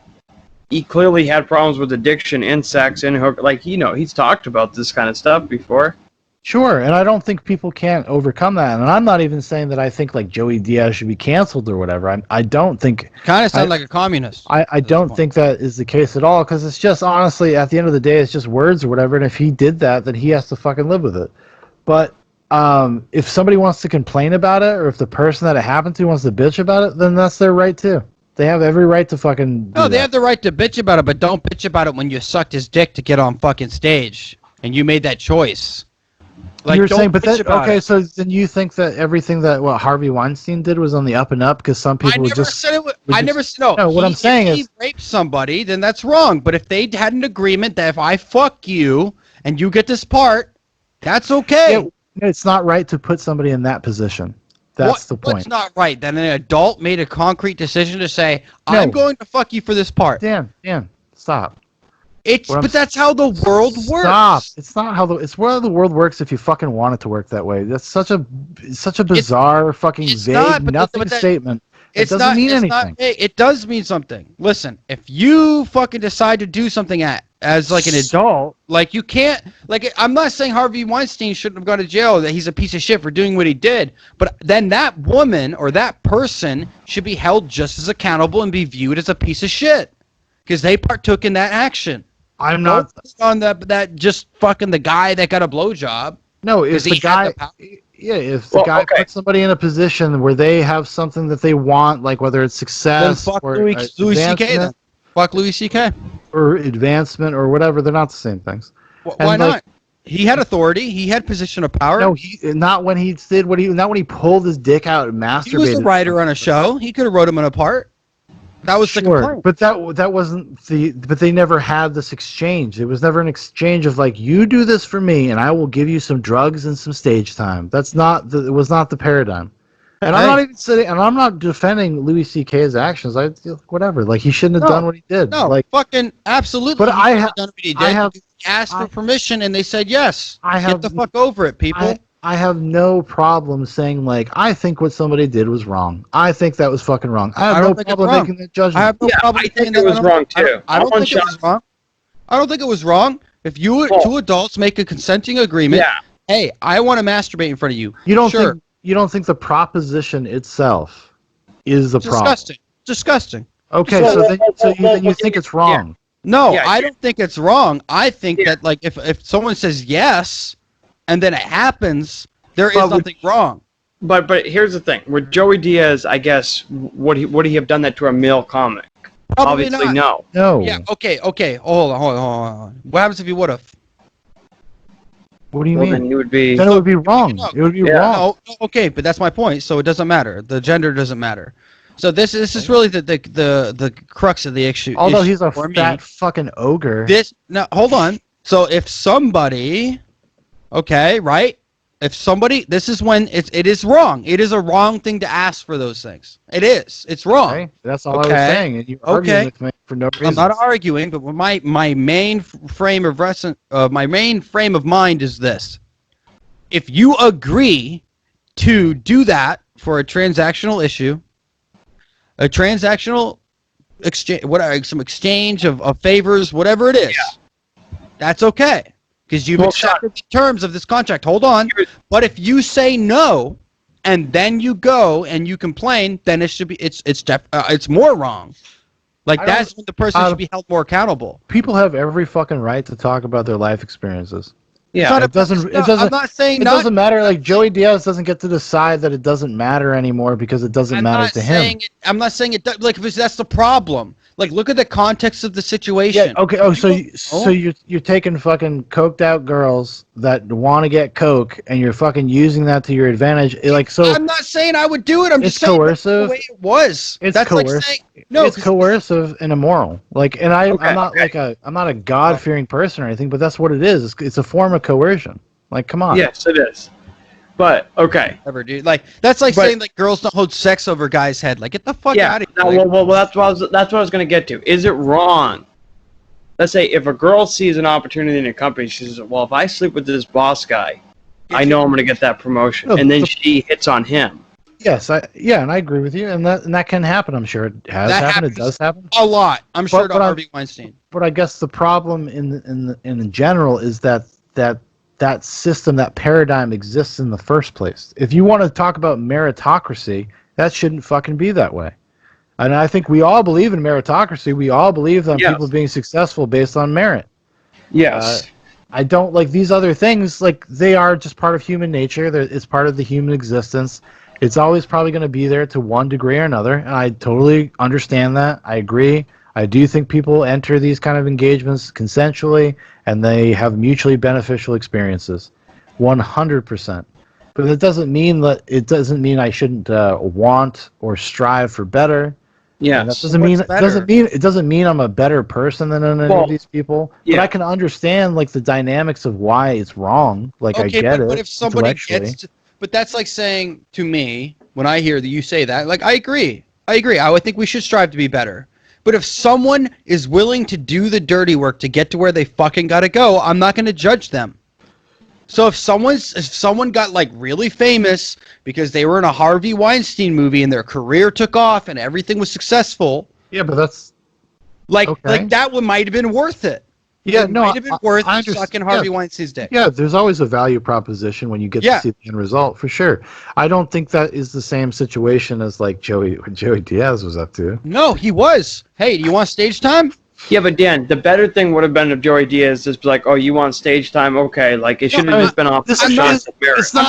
Speaker 3: he clearly had problems with addiction and sex and hook. Like, he's talked about this kind of stuff before.
Speaker 2: Sure, and I don't think people can't overcome that. And I'm not even saying that I think like Joey Diaz should be canceled or whatever. I don't think.
Speaker 1: Kind of sound
Speaker 2: I-
Speaker 1: like a communist.
Speaker 2: I don't
Speaker 1: point.
Speaker 2: think that is the case at all because it's just honestly at the end of the day it's just words or whatever. And if he did that, then he has to fucking live with it. But if somebody wants to complain about it, or if the person that it happened to wants to bitch about it, then that's their right too. They have every right to fucking.
Speaker 1: No,
Speaker 2: do
Speaker 1: they
Speaker 2: that.
Speaker 1: have the right to bitch about it, but don't bitch about it when you sucked his dick to get on fucking stage and you made that choice. Like,
Speaker 2: You're
Speaker 1: don't
Speaker 2: saying, but
Speaker 1: bitch
Speaker 2: that,
Speaker 1: about
Speaker 2: okay,
Speaker 1: it.
Speaker 2: so then you think that everything that what Harvey Weinstein did was on the up and up because some
Speaker 1: I
Speaker 2: people would
Speaker 1: never
Speaker 2: just.
Speaker 1: said it.
Speaker 2: would
Speaker 1: I
Speaker 2: just-
Speaker 1: never said no.
Speaker 2: No, what I'm saying
Speaker 1: if
Speaker 2: is-
Speaker 1: he raped somebody, then that's wrong. But if they had an agreement that if I fuck you and you get this part, that's okay.
Speaker 2: Yeah, it's not right to put somebody in that position. That's the point.
Speaker 1: What's not right? That an adult made a concrete decision to say,
Speaker 2: No.
Speaker 1: "I'm going to fuck you for this part."
Speaker 2: Dan, stop.
Speaker 1: It's
Speaker 2: What I'm
Speaker 1: but that's how the world works.
Speaker 2: Stop. It's not how it's where the world works if you fucking want it to work that way. That's such a bizarre fucking
Speaker 1: it's
Speaker 2: vague
Speaker 1: not, but
Speaker 2: nothing
Speaker 1: that-
Speaker 2: statement. It
Speaker 1: It's
Speaker 2: doesn't
Speaker 1: not,
Speaker 2: mean
Speaker 1: it's
Speaker 2: anything.
Speaker 1: Not, it does mean something. Listen, if you fucking decide to do something as like an adult, like you can't, like I'm not saying Harvey Weinstein shouldn't have gone to jail, that he's a piece of shit for doing what he did, but then that woman or that person should be held just as accountable and be viewed as a piece of shit because they partook in that action.
Speaker 2: I'm
Speaker 1: Don't
Speaker 2: not.
Speaker 1: put on that just fucking the guy that got a blowjob.
Speaker 2: No, if
Speaker 1: Does
Speaker 2: the
Speaker 1: he have
Speaker 2: guy.
Speaker 1: the power?
Speaker 2: Yeah, if the guy
Speaker 3: okay.
Speaker 2: puts somebody in a position where they have something that they want, like whether it's
Speaker 1: Then
Speaker 2: success
Speaker 1: fuck
Speaker 2: or
Speaker 1: Louis C.K. Then
Speaker 2: advancement
Speaker 1: fuck Louis C.K.
Speaker 2: or advancement or whatever, they're not the same things.
Speaker 1: Why
Speaker 2: And,
Speaker 1: not?
Speaker 2: like,
Speaker 1: He had authority. He had position of power.
Speaker 2: No, not when he did not when he pulled his dick out and masturbated.
Speaker 1: He was a writer on a show. He could have wrote him in apart. That was the
Speaker 2: Sure,
Speaker 1: complaint.
Speaker 2: but that wasn't the. But they never had this exchange. It was never an exchange of like, you do this for me, and I will give you some drugs and some stage time. That's not. It was not the paradigm. And I'm
Speaker 1: Hey.
Speaker 2: not even sitting. And I'm not defending Louis C.K.'s actions. Whatever. Like he shouldn't have
Speaker 1: No,
Speaker 2: done what he did.
Speaker 1: No,
Speaker 2: Like
Speaker 1: fucking absolutely.
Speaker 2: But
Speaker 1: he
Speaker 2: I
Speaker 1: should have
Speaker 2: ha-
Speaker 1: done what he
Speaker 2: I
Speaker 1: did.
Speaker 2: have-
Speaker 1: He asked
Speaker 2: I-
Speaker 1: for permission, and they said yes.
Speaker 2: I have-
Speaker 1: Get the fuck over it, people.
Speaker 2: I have no problem saying like I think what somebody did was wrong. I think that was fucking wrong. I
Speaker 1: I
Speaker 2: have
Speaker 1: don't
Speaker 2: no
Speaker 1: think it's
Speaker 2: problem
Speaker 1: wrong.
Speaker 2: making that judgment.
Speaker 1: I have no
Speaker 3: Yeah,
Speaker 1: problem
Speaker 3: I think
Speaker 1: saying
Speaker 3: it
Speaker 1: that.
Speaker 3: was wrong, too.
Speaker 1: I don't
Speaker 3: I
Speaker 1: think it
Speaker 3: want
Speaker 1: was wrong. I don't think it was wrong. If you
Speaker 3: Well-
Speaker 1: two adults make a consenting agreement,
Speaker 3: Yeah.
Speaker 1: hey, I want to masturbate in front of you.
Speaker 2: You don't
Speaker 1: sure.
Speaker 2: think you don't think the proposition itself is the problem?
Speaker 1: Disgusting. Disgusting.
Speaker 2: Okay,
Speaker 3: Well,
Speaker 2: so
Speaker 3: well,
Speaker 2: then,
Speaker 3: well,
Speaker 2: so
Speaker 3: well,
Speaker 2: you, then you
Speaker 3: well,
Speaker 2: think it's wrong.
Speaker 1: No,
Speaker 3: Yeah,
Speaker 1: I
Speaker 3: yeah.
Speaker 1: don't think it's wrong. I think
Speaker 3: Yeah.
Speaker 1: that like if someone says yes, and then it happens, there is
Speaker 3: But would-
Speaker 1: nothing wrong.
Speaker 3: But here's the thing. With Joey Diaz, I guess, would he have done that to a male comic?
Speaker 1: Probably
Speaker 3: Obviously,
Speaker 1: not.
Speaker 3: no.
Speaker 2: No.
Speaker 1: Yeah. Okay. Hold on. What happens if you would have?
Speaker 2: What do you
Speaker 3: Well,
Speaker 2: mean?
Speaker 3: then he would be.
Speaker 2: Then it would be wrong.
Speaker 1: No.
Speaker 2: It would be
Speaker 3: Yeah.
Speaker 2: wrong.
Speaker 1: No. Okay, but that's my point. So it doesn't matter. The gender doesn't matter. So this is really the crux of the issue.
Speaker 2: Although
Speaker 1: issue
Speaker 2: he's a
Speaker 1: for me.
Speaker 2: fat fucking ogre.
Speaker 1: Hold on. So if somebody, okay, right? If somebody, this is when it is wrong. It is a wrong thing to ask for those things. It is. It's wrong.
Speaker 2: Okay, that's all I was
Speaker 1: Okay.
Speaker 2: saying, and you argued
Speaker 1: Okay.
Speaker 2: with me for no reason.
Speaker 1: I'm not arguing, but my main frame of my main frame of mind is this: if you agree to do that for a transactional issue, a transactional exchange, some exchange of favors, whatever it is, that's okay because you've
Speaker 3: Well,
Speaker 1: accepted the terms of this contract. Hold on, but if you say no and then you go and you complain, then it should be it's more wrong. Like
Speaker 2: I don't-
Speaker 1: that's when the person should be held more accountable.
Speaker 2: People have every fucking right to talk about their life experiences.
Speaker 3: Yeah.
Speaker 2: It doesn't. It
Speaker 1: No,
Speaker 2: doesn't.
Speaker 1: I'm not saying
Speaker 2: It
Speaker 1: not.
Speaker 2: doesn't matter. Like Joey Diaz doesn't get to decide that it doesn't matter anymore because it doesn't matter to him.
Speaker 1: I'm not saying it. Like because that's the problem. Like, look at the context of the situation.
Speaker 2: Yeah. Okay. Oh, so you're taking fucking coked out girls that want to get coke, and you're fucking using that to your advantage. Like, so
Speaker 1: I'm not saying I would do it. I'm
Speaker 2: it's
Speaker 1: just saying that's
Speaker 2: coercive.
Speaker 1: the way it was.
Speaker 2: It's
Speaker 1: That's like
Speaker 2: coercive.
Speaker 1: saying no.
Speaker 2: It's coercive and immoral. Like, and I'm not
Speaker 3: okay.
Speaker 2: I'm not a God fearing person or anything, but that's what it is. It's a form of coercion. Like, come on.
Speaker 3: Yes, it is. But okay.
Speaker 1: Ever, dude. Like that's like saying like girls don't hold sex over guys' head. Like get the fuck
Speaker 3: Yeah.
Speaker 1: out of
Speaker 3: No,
Speaker 1: here.
Speaker 3: well, that's what I was going to get to. Is it wrong? Let's say if a girl sees an opportunity in a company, she says, "Well, if I sleep with this boss guy, I know I'm going to get that promotion,"
Speaker 2: No,
Speaker 3: and then she hits on him.
Speaker 2: Yes, and I agree with you, and that can happen. I'm sure it has
Speaker 1: That
Speaker 2: happened. It
Speaker 1: happens
Speaker 2: does happen.
Speaker 1: a lot. I'm sure to
Speaker 2: but
Speaker 1: Harvey Weinstein.
Speaker 2: But I guess the problem in general is that system, that paradigm exists in the first place. If you want to talk about meritocracy, that shouldn't fucking be that way. And I think we all believe in meritocracy. We all believe in people being successful based on merit.
Speaker 3: Yes.
Speaker 2: I don't like these other things. Like, they are just part of human nature. It's part of the human existence. It's always probably going to be there to one degree or another. And I totally understand that. I agree. I do think people enter these kind of engagements consensually, and they have mutually beneficial experiences, 100%. But it doesn't mean I shouldn't want or strive for better.
Speaker 3: Yeah.
Speaker 2: That doesn't mean I'm a better person than any of these people.
Speaker 3: Yeah.
Speaker 2: But I can understand like the dynamics of why it's wrong. Like, I get it.
Speaker 1: But if somebody
Speaker 2: intellectually.
Speaker 1: but that's like saying to me when I hear that you say that, like I agree. I would think we should strive to be better. But if someone is willing to do the dirty work to get to where they fucking gotta go, I'm not gonna judge them. So if someone got like really famous because they were in a Harvey Weinstein movie and their career took off and everything was successful,
Speaker 2: Yeah, but that's
Speaker 1: like
Speaker 2: okay.
Speaker 1: like that one might have been worth it.
Speaker 2: Yeah,
Speaker 1: it
Speaker 2: no,
Speaker 1: might have been worth
Speaker 2: I
Speaker 1: sucking Harvey Weinstein's dick.
Speaker 2: Yeah, there's always a value proposition when you get to see the end result, for sure. I don't think that is the same situation as like what Joey Diaz was up to.
Speaker 1: No, he was. Hey, do you want stage time?
Speaker 3: Yeah, but Dan, the better thing would have been if Joey Diaz just be like, "Oh, you want stage time? Okay." Like it should have just been off.
Speaker 2: It's
Speaker 1: I'm not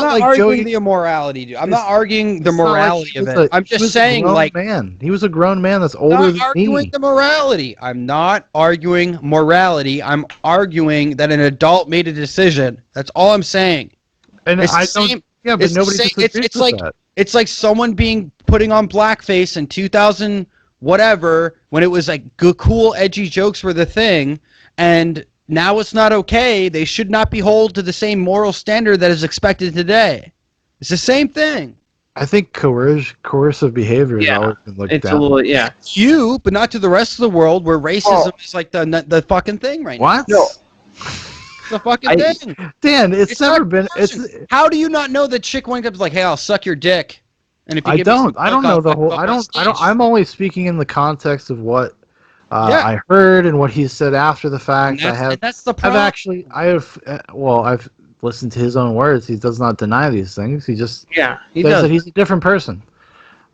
Speaker 2: like
Speaker 1: arguing
Speaker 2: Joey.
Speaker 1: the immorality, dude. I'm not arguing the morality of it. I'm just saying, like,
Speaker 2: man, he was a grown man that's older than me.
Speaker 1: I'm not arguing the morality. I'm not arguing morality. I'm arguing that an adult made a decision. That's all I'm saying.
Speaker 2: And
Speaker 1: it's
Speaker 2: I
Speaker 1: the
Speaker 2: don't.
Speaker 1: same,
Speaker 2: Yeah, but nobody disagrees
Speaker 1: it's
Speaker 2: with
Speaker 1: like
Speaker 2: that.
Speaker 1: it's like someone putting on blackface in 2000 whatever when it was like good, cool, edgy jokes were the thing, and now it's not okay. They should not be held to the same moral standard that is expected today. It's the same thing.
Speaker 2: I think coercive behavior has always been looked down.
Speaker 1: You, but not to the rest of the world, where racism is like the fucking thing right now.
Speaker 2: What?
Speaker 3: No.
Speaker 1: It's the fucking thing.
Speaker 2: Dan, it's never been.
Speaker 1: How do you not know that chick went up like, "Hey, I'll suck your dick"? And if you
Speaker 2: I don't know the whole. I don't. I'm only speaking in the context of what I heard and what he said after the fact.
Speaker 1: That's the problem.
Speaker 2: I've listened to his own words. He does not deny these things. He just
Speaker 3: he
Speaker 2: says
Speaker 3: does.
Speaker 2: that he's a different person.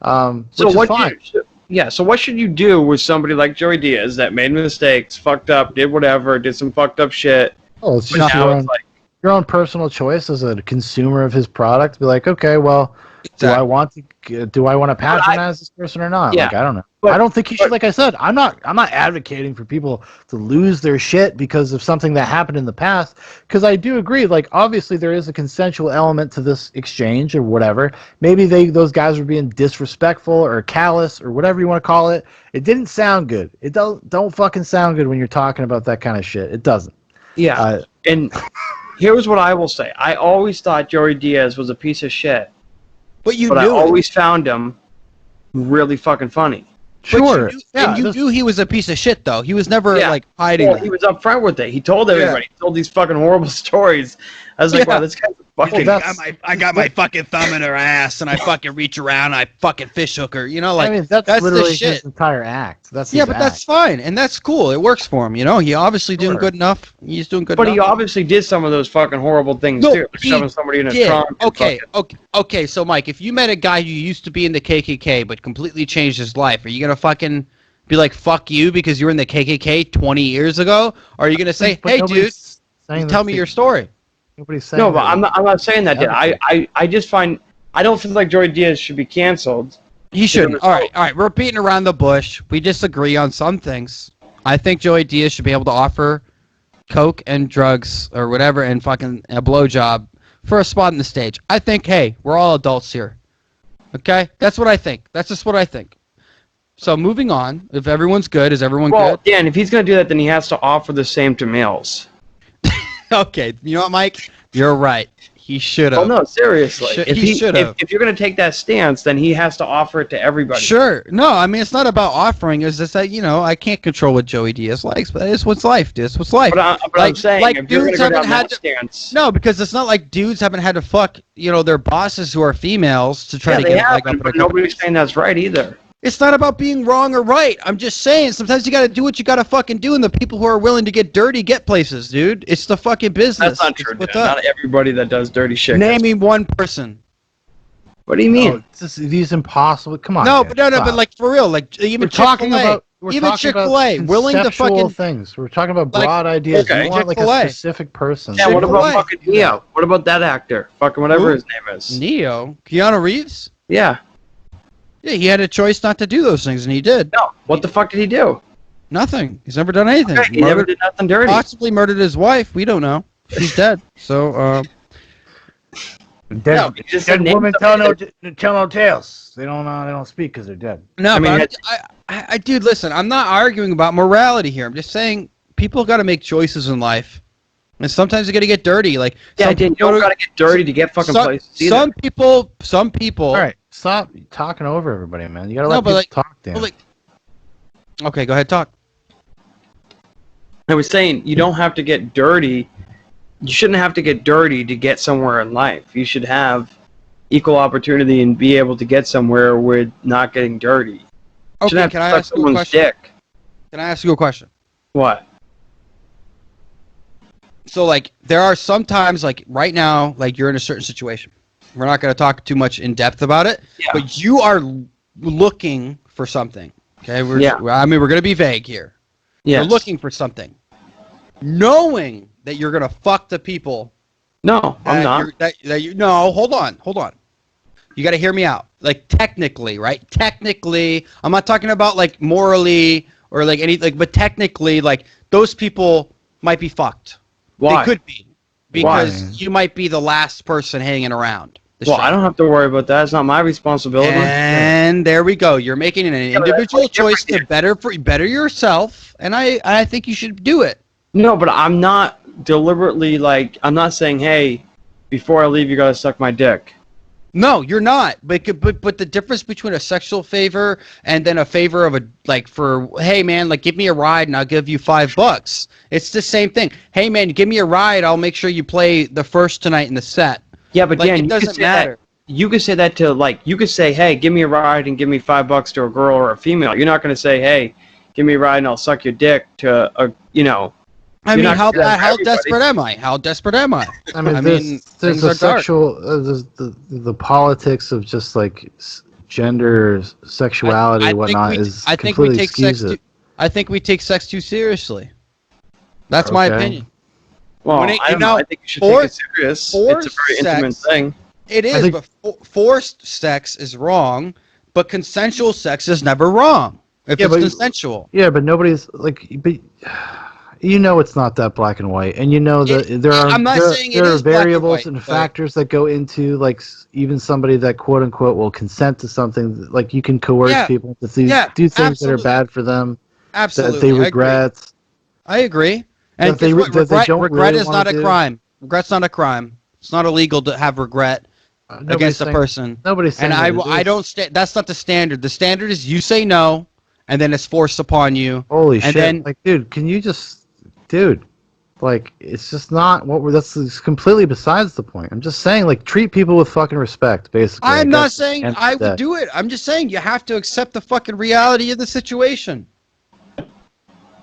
Speaker 3: So
Speaker 2: which is fine.
Speaker 3: So what should you do with somebody like Joey Diaz that made mistakes, fucked up, did whatever, did some fucked up shit?
Speaker 2: Oh, it's just your own personal choice as a consumer of his product. Be like, okay, well. Exactly. Do I want to patronize this person or not?
Speaker 3: Yeah.
Speaker 2: Like, I don't know. But I don't think he should. Like I said, I'm not advocating for people to lose their shit because of something that happened in the past. Because I do agree. Like, obviously, there is a consensual element to this exchange or whatever. Maybe those guys were being disrespectful or callous or whatever you want to call it. It didn't sound good. It don't fucking sound good when you're talking about that kind of shit. It doesn't.
Speaker 3: Yeah. And here's what I will say. I always thought Joey Diaz was a piece of shit. But I always found him really fucking funny.
Speaker 2: Sure.
Speaker 1: You knew he was a piece of shit, though. He was never like hiding.
Speaker 3: Well, he was upfront with it. He told everybody. He told these fucking horrible stories. I was like, wow, this guy's fucking.
Speaker 1: I got my fucking thumb in her ass, and I fucking reach around, and I fucking fish hook her. You know, like
Speaker 2: I mean, that's literally his entire act. That's his
Speaker 1: but that's fine, and that's cool. It works for him. You know, he obviously doing good enough. He's doing good.
Speaker 3: But
Speaker 1: enough.
Speaker 3: he obviously did some of those fucking horrible things too. Shoving somebody in a trunk.
Speaker 1: Okay. So, Mike, if you met a guy who used to be in the KKK but completely changed his life, are you gonna fucking be like, "Fuck you" because you were in the KKK 20 years ago? Or are you gonna say, "Hey, dude, tell me your story"?
Speaker 2: Nobody's saying
Speaker 3: no, but I'm not saying that. I just find I don't feel like Joey Diaz should be canceled
Speaker 1: He shouldn't. All right. We're beating around the bush. We disagree on some things. I think Joey Diaz should be able to offer coke and drugs or whatever and fucking a blowjob for a spot on the stage. I think, hey, we're all adults here. Okay? That's what I think. That's just what I think. So moving on, if everyone's good, is everyone good?
Speaker 3: Dan, if he's going to do that, then he has to offer the same to males.
Speaker 1: Okay, you know what, Mike? You're right. He should have.
Speaker 3: Well, no, seriously.
Speaker 1: He should have.
Speaker 3: If you're going to take that stance, then he has to offer it to everybody.
Speaker 1: Sure. No, I mean, it's not about offering. It's just that, I can't control what Joey Diaz likes, but it's what's life, dude. It's what's life.
Speaker 3: But I'm saying,
Speaker 1: like
Speaker 3: if you're going
Speaker 1: dudes
Speaker 3: to go
Speaker 1: haven't
Speaker 3: down
Speaker 1: had
Speaker 3: that stance...
Speaker 1: No, because it's not like dudes haven't had to fuck, their bosses who are females to try to
Speaker 3: they
Speaker 1: get a
Speaker 3: have,
Speaker 1: leg up.
Speaker 3: but nobody's saying that's right either.
Speaker 1: It's not about being wrong or right. I'm just saying, sometimes you got to do what you got to fucking do, and the people who are willing to get dirty get places, dude. It's the fucking business.
Speaker 3: That's not true, dude. Not everybody that does dirty shit.
Speaker 1: Name me one person.
Speaker 3: What do you mean?
Speaker 2: Oh, these impossible. Come on.
Speaker 1: No,
Speaker 2: man,
Speaker 1: but like for real, like even Chick-fil-A. Even Chick-fil-A, willing to fucking
Speaker 2: things. We're talking about broad ideas.
Speaker 3: Okay.
Speaker 2: You want like
Speaker 1: Chick-fil-A.
Speaker 2: a specific person.
Speaker 3: Yeah, what
Speaker 1: Chick-fil-A.
Speaker 3: about fucking Neo? What about that actor? Fucking whatever his name is.
Speaker 1: Neo? Keanu Reeves?
Speaker 3: Yeah.
Speaker 1: Yeah, he had a choice not to do those things, and he did.
Speaker 3: No. What the fuck did he do?
Speaker 1: Nothing. He's never done anything.
Speaker 3: Okay, he never did nothing dirty.
Speaker 1: Possibly murdered his wife. We don't know. She's dead. So,
Speaker 3: No, he just said name
Speaker 2: women tell
Speaker 3: somebody
Speaker 2: no tales. They don't speak because they're dead.
Speaker 1: no,
Speaker 3: I mean,
Speaker 1: dude, listen, I'm not arguing about morality here. I'm just saying people got to make choices in life. And sometimes you got to get dirty. Like,
Speaker 3: Yeah, you don't gotta get dirty to get fucking places either.
Speaker 1: Some people.
Speaker 2: All right, stop talking over everybody, man. You gotta let people talk, Dan.
Speaker 1: Okay, go ahead, talk.
Speaker 3: I was saying, you don't have to get dirty. You shouldn't have to get dirty to get somewhere in life. You should have equal opportunity and be able to get somewhere with not getting dirty. You
Speaker 1: Okay,
Speaker 3: shouldn't have
Speaker 1: can
Speaker 3: to
Speaker 1: I
Speaker 3: suck
Speaker 1: ask you a
Speaker 3: someone's
Speaker 1: question?
Speaker 3: dick.
Speaker 1: Can I ask you a question?
Speaker 3: What?
Speaker 1: So, like, there are some times, like, right now, like, you're in a certain situation. We're not going to talk too much in depth about it,
Speaker 3: Yeah.
Speaker 1: but you are looking for something. Okay? We're going to be vague here.
Speaker 3: Yes.
Speaker 1: You're looking for something. Knowing that you're going to fuck the people.
Speaker 3: No, I'm not.
Speaker 1: No, hold on. You got to hear me out. Like, technically, right? Technically, I'm not talking about, like, morally or, like, but technically, like, those people might be fucked.
Speaker 3: Why?
Speaker 1: They could be. Because you might be the last person hanging around.
Speaker 3: Well, I don't have to worry about that. It's not my responsibility.
Speaker 1: And there we go. You're making an individual choice to better yourself, and I think you should do it.
Speaker 3: No, but I'm not deliberately, like, I'm not saying, hey, before I leave, you gotta suck my dick.
Speaker 1: No, you're not. But the difference between a sexual favor and then a favor of hey man, like give me a ride and I'll give you $5. It's the same thing. Hey man, give me a ride. I'll make sure you play the first tonight in the set.
Speaker 3: Yeah, but
Speaker 1: like,
Speaker 3: Dan,
Speaker 1: it doesn't matter.
Speaker 3: You could say that to, like, you could say, hey, give me a ride and give me $5 to a girl or a female. You're not gonna say, hey, give me a ride and I'll suck your dick to a,
Speaker 1: I mean, how desperate am I? How desperate am I?
Speaker 2: I mean, there's a sexual, the politics of just like gender, sexuality, and whatnot is completely skewed.
Speaker 1: I think we take sex too seriously. That's my opinion.
Speaker 3: Well, I think you should take it serious. It's a very intimate thing.
Speaker 1: It is, but forced sex is wrong, but consensual sex is never wrong if it's consensual.
Speaker 2: Yeah, but nobody's like, it's not that black and white, and that there are variables and factors that go into like even somebody that quote unquote will consent to something. Like you can coerce people to do things that are bad for them, that they regret.
Speaker 1: I agree. And regret is not a crime. Regret's not a crime. It's not illegal to have regret against a person.
Speaker 2: Nobody's saying
Speaker 1: I don't. That's not the standard. The standard is you say no, and then it's forced upon you.
Speaker 2: Holy shit! Then, like, dude, can you just? Dude, like, it's just not that's completely besides the point. I'm just saying, like, treat people with fucking respect, basically.
Speaker 1: I'm not saying I would do it. I'm just saying you have to accept the fucking reality of the situation.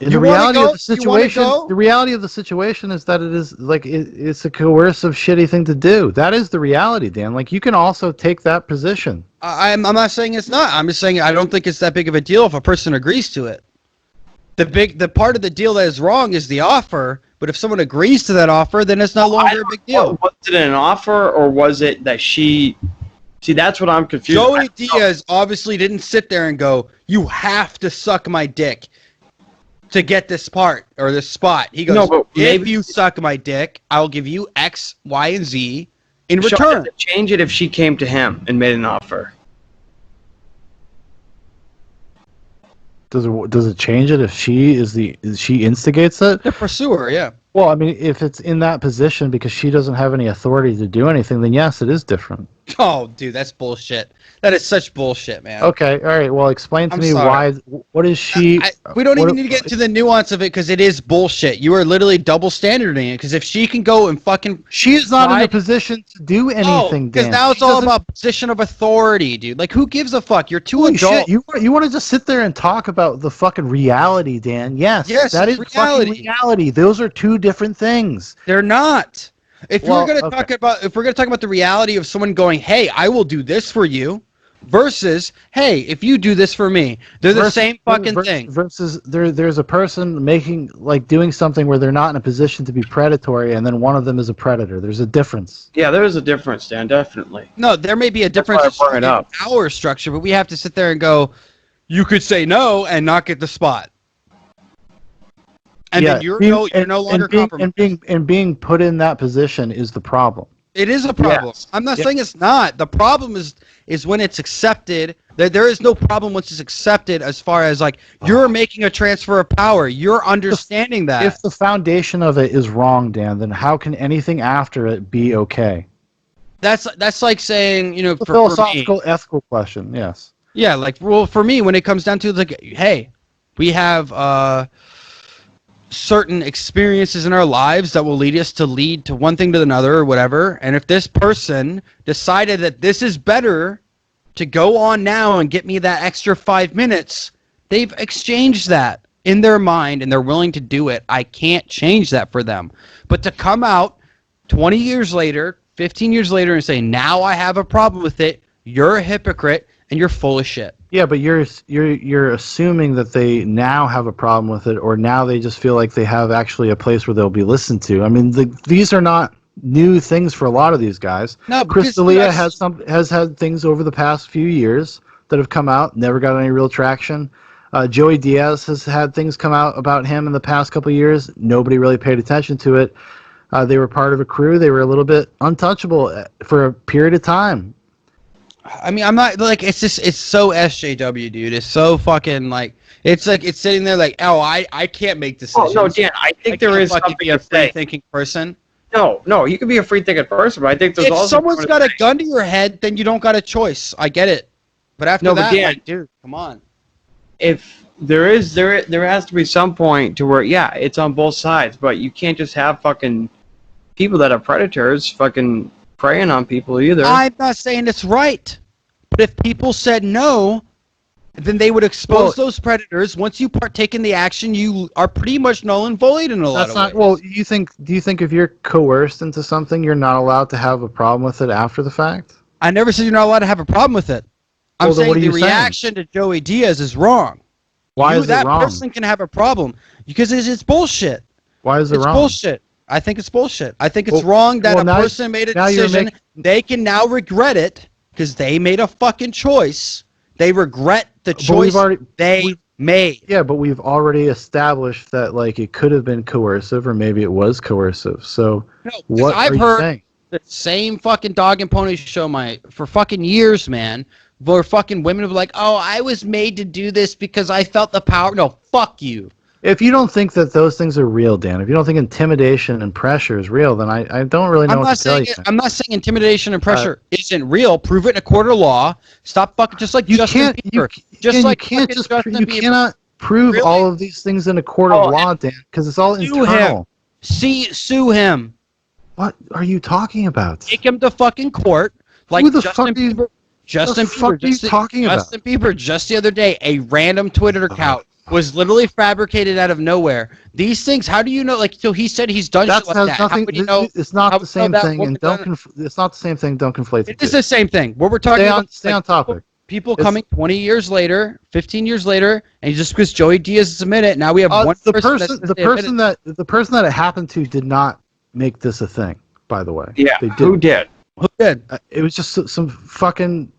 Speaker 2: The reality of the situation is that it is, like, it's a coercive, shitty thing to do. That is the reality, Dan. Like, you can also take that position.
Speaker 1: I'm not saying it's not. I'm just saying I don't think it's that big of a deal if a person agrees to it. The part of the deal that is wrong is the offer, but if someone agrees to that offer, then it's no longer a big deal.
Speaker 3: Was it an offer, or was it that she See, that's what I'm confused.
Speaker 1: Joey Diaz obviously didn't sit there and go, "You have to suck my dick to get this part or this spot." He goes,
Speaker 3: No, but
Speaker 1: "If
Speaker 3: maybe-
Speaker 1: you suck my dick, I'll give you X, Y, and Z in
Speaker 3: Sean,
Speaker 1: return."
Speaker 3: does it change it if she came to him and made an offer?
Speaker 2: Does it change it if she instigates it?
Speaker 1: The pursuer, yeah.
Speaker 2: Well, I mean, if it's in that position because she doesn't have any authority to do anything, then yes, it is different.
Speaker 1: Oh, dude, that's bullshit. That is such bullshit, man.
Speaker 2: Okay, all right. Well, explain to
Speaker 1: I'm
Speaker 2: me
Speaker 1: sorry.
Speaker 2: why. What is she?
Speaker 1: We don't even need to get into the nuance of it because it is bullshit. You are literally double standarding it because if she can go and fucking...
Speaker 2: She is not in a position to do anything,
Speaker 1: because
Speaker 2: Dan.
Speaker 1: now it's
Speaker 2: She
Speaker 1: all
Speaker 2: doesn't-
Speaker 1: about position of authority, dude. Like, who gives a fuck? You're too
Speaker 2: Holy
Speaker 1: adult.
Speaker 2: shit! You want to just sit there and talk about the fucking reality, Dan? Yes,
Speaker 1: Yes,
Speaker 2: that
Speaker 1: it's
Speaker 2: is fucking reality. Those are two different things.
Speaker 1: They're not. If
Speaker 2: Well,
Speaker 1: we're gonna talk about the reality of someone going, "Hey, I will do this for you," versus, "Hey, if you do this for me," they're the same fucking thing.
Speaker 2: Versus there's a person doing something where they're not in a position to be predatory, and then one of them is a predator. There's a difference.
Speaker 3: Yeah, there is a difference, Dan. Definitely.
Speaker 1: No, there may be a difference
Speaker 3: That's why I brought it
Speaker 1: in
Speaker 3: up.
Speaker 1: power structure, but we have to sit there and go, "You could say no and not get the spot." And then you're no longer compromised.
Speaker 2: And being put in that position is the problem.
Speaker 1: It is a problem.
Speaker 3: Yes.
Speaker 1: I'm not saying it's not. The problem is when it's accepted. There is no problem once it's accepted as far as like you're making a transfer of power. You're understanding that.
Speaker 2: If the foundation of it is wrong, Dan, then how can anything after it be okay?
Speaker 1: That's like saying, you know,
Speaker 2: It's a
Speaker 1: for
Speaker 2: philosophical,
Speaker 1: me,
Speaker 2: ethical question. Yes.
Speaker 1: yeah, like, well, for me, when it comes down to like, hey, we have certain experiences in our lives that will lead to one thing to another or whatever, and if this person decided that this is better to go on now and get me that extra 5 minutes, they've exchanged that in their mind and they're willing to do it. I can't change that for them. But to come out 20 years later, 15 years later and say, now I have a problem with it, you're a hypocrite and you're full of shit.
Speaker 2: Yeah, but you're assuming that they now have a problem with it, or now they just feel like they have actually a place where they'll be listened to. I mean, these are not new things for a lot of these guys.
Speaker 1: No,
Speaker 2: Chris
Speaker 1: because
Speaker 2: D'Elia
Speaker 1: that's-
Speaker 2: has had things over the past few years that have come out, never got any real traction. Joey Diaz has had things come out about him in the past couple of years. Nobody really paid attention to it. They were part of a crew. They were a little bit untouchable for a period of time.
Speaker 1: I mean, I'm not like it's so SJW, dude. It's so fucking like it's sitting there like, oh, I can't make decisions.
Speaker 3: Oh no, Dan. I think there is something
Speaker 1: be a
Speaker 3: to say.
Speaker 1: free-thinking person.
Speaker 3: No, you can be a free-thinking person, but I think there's
Speaker 1: If
Speaker 3: also
Speaker 1: someone's got a gun to your head, then you don't got a choice. I get it, but after
Speaker 3: No, but
Speaker 1: that,
Speaker 3: Dan-
Speaker 1: like, dude, come on.
Speaker 3: If there has to be some point to where it's on both sides, but you can't just have fucking people that are predators fucking preying on people either.
Speaker 1: I'm not saying it's right, but if people said no, then they would expose those predators. Once you partake in the action, you are pretty much null and void in a lot of ways.
Speaker 2: Well, do you think if you're coerced into something, you're not allowed to have a problem with it after the fact?
Speaker 1: I never said you're not allowed to have a problem with it. I'm
Speaker 2: Well, then
Speaker 1: saying
Speaker 2: what are
Speaker 1: the
Speaker 2: you saying?
Speaker 1: reaction to Joey Diaz is wrong.
Speaker 2: Why is it
Speaker 1: that
Speaker 2: wrong?
Speaker 1: person can have a problem because it's bullshit.
Speaker 2: Why is it
Speaker 1: It's
Speaker 2: wrong?
Speaker 1: bullshit. I think it's bullshit. I think it's
Speaker 2: Well-
Speaker 1: wrong that
Speaker 2: well,
Speaker 1: a
Speaker 2: now-
Speaker 1: person made a
Speaker 2: now you're
Speaker 1: decision. They can now regret it because they made a fucking choice. They regret the
Speaker 2: But we've
Speaker 1: choice
Speaker 2: already-
Speaker 1: they made.
Speaker 2: Yeah, but we've already established that like it could have been coercive, or maybe it was coercive. So
Speaker 1: No, 'cause
Speaker 2: what
Speaker 1: I've
Speaker 2: are you
Speaker 1: heard
Speaker 2: saying?
Speaker 1: the same fucking dog and pony show for fucking years, man. Where fucking women were like, "Oh, I was made to do this because I felt the power." No, fuck you.
Speaker 2: If you don't think that those things are real, Dan, if you don't think intimidation and pressure is real, then I don't really know what to tell you.
Speaker 1: I'm not saying intimidation and pressure isn't real. Prove it in a court of law. Stop fucking just like
Speaker 2: You
Speaker 1: Justin
Speaker 2: can't.
Speaker 1: Bieber.
Speaker 2: You cannot prove
Speaker 1: Really?
Speaker 2: all of these things in a court of law, Dan, because it's all
Speaker 1: Sue
Speaker 2: internal.
Speaker 1: Sue him.
Speaker 2: What are you talking about?
Speaker 1: Take him to fucking court. Like
Speaker 2: Who the
Speaker 1: Justin
Speaker 2: fuck are you-
Speaker 1: Bieber. Justin
Speaker 2: the fuck
Speaker 1: Bieber.
Speaker 2: are you talking about?
Speaker 1: Justin Bieber just the other day, a random Twitter account was literally fabricated out of nowhere. These things, how do you know? Like, so he said he's done
Speaker 2: That
Speaker 1: shit like
Speaker 2: has
Speaker 1: that. How
Speaker 2: nothing.
Speaker 1: would you know?
Speaker 2: It's not
Speaker 1: how
Speaker 2: the
Speaker 1: would you know
Speaker 2: same
Speaker 1: that
Speaker 2: thing,
Speaker 1: woman
Speaker 2: and don't.
Speaker 1: done
Speaker 2: It's not the same thing. Don't conflate the
Speaker 1: It is
Speaker 2: two.
Speaker 1: the same thing. What we're talking about.
Speaker 2: Stay on topic.
Speaker 1: People
Speaker 2: It's-
Speaker 1: coming 20 years later, 15 years later, and just because Joey Diaz is admitted it, now we have one
Speaker 2: the
Speaker 1: person.
Speaker 2: person that it happened to did not make this a thing. By the way,
Speaker 3: Yeah,
Speaker 2: they
Speaker 3: who did?
Speaker 1: Who did?
Speaker 2: It was just some fucking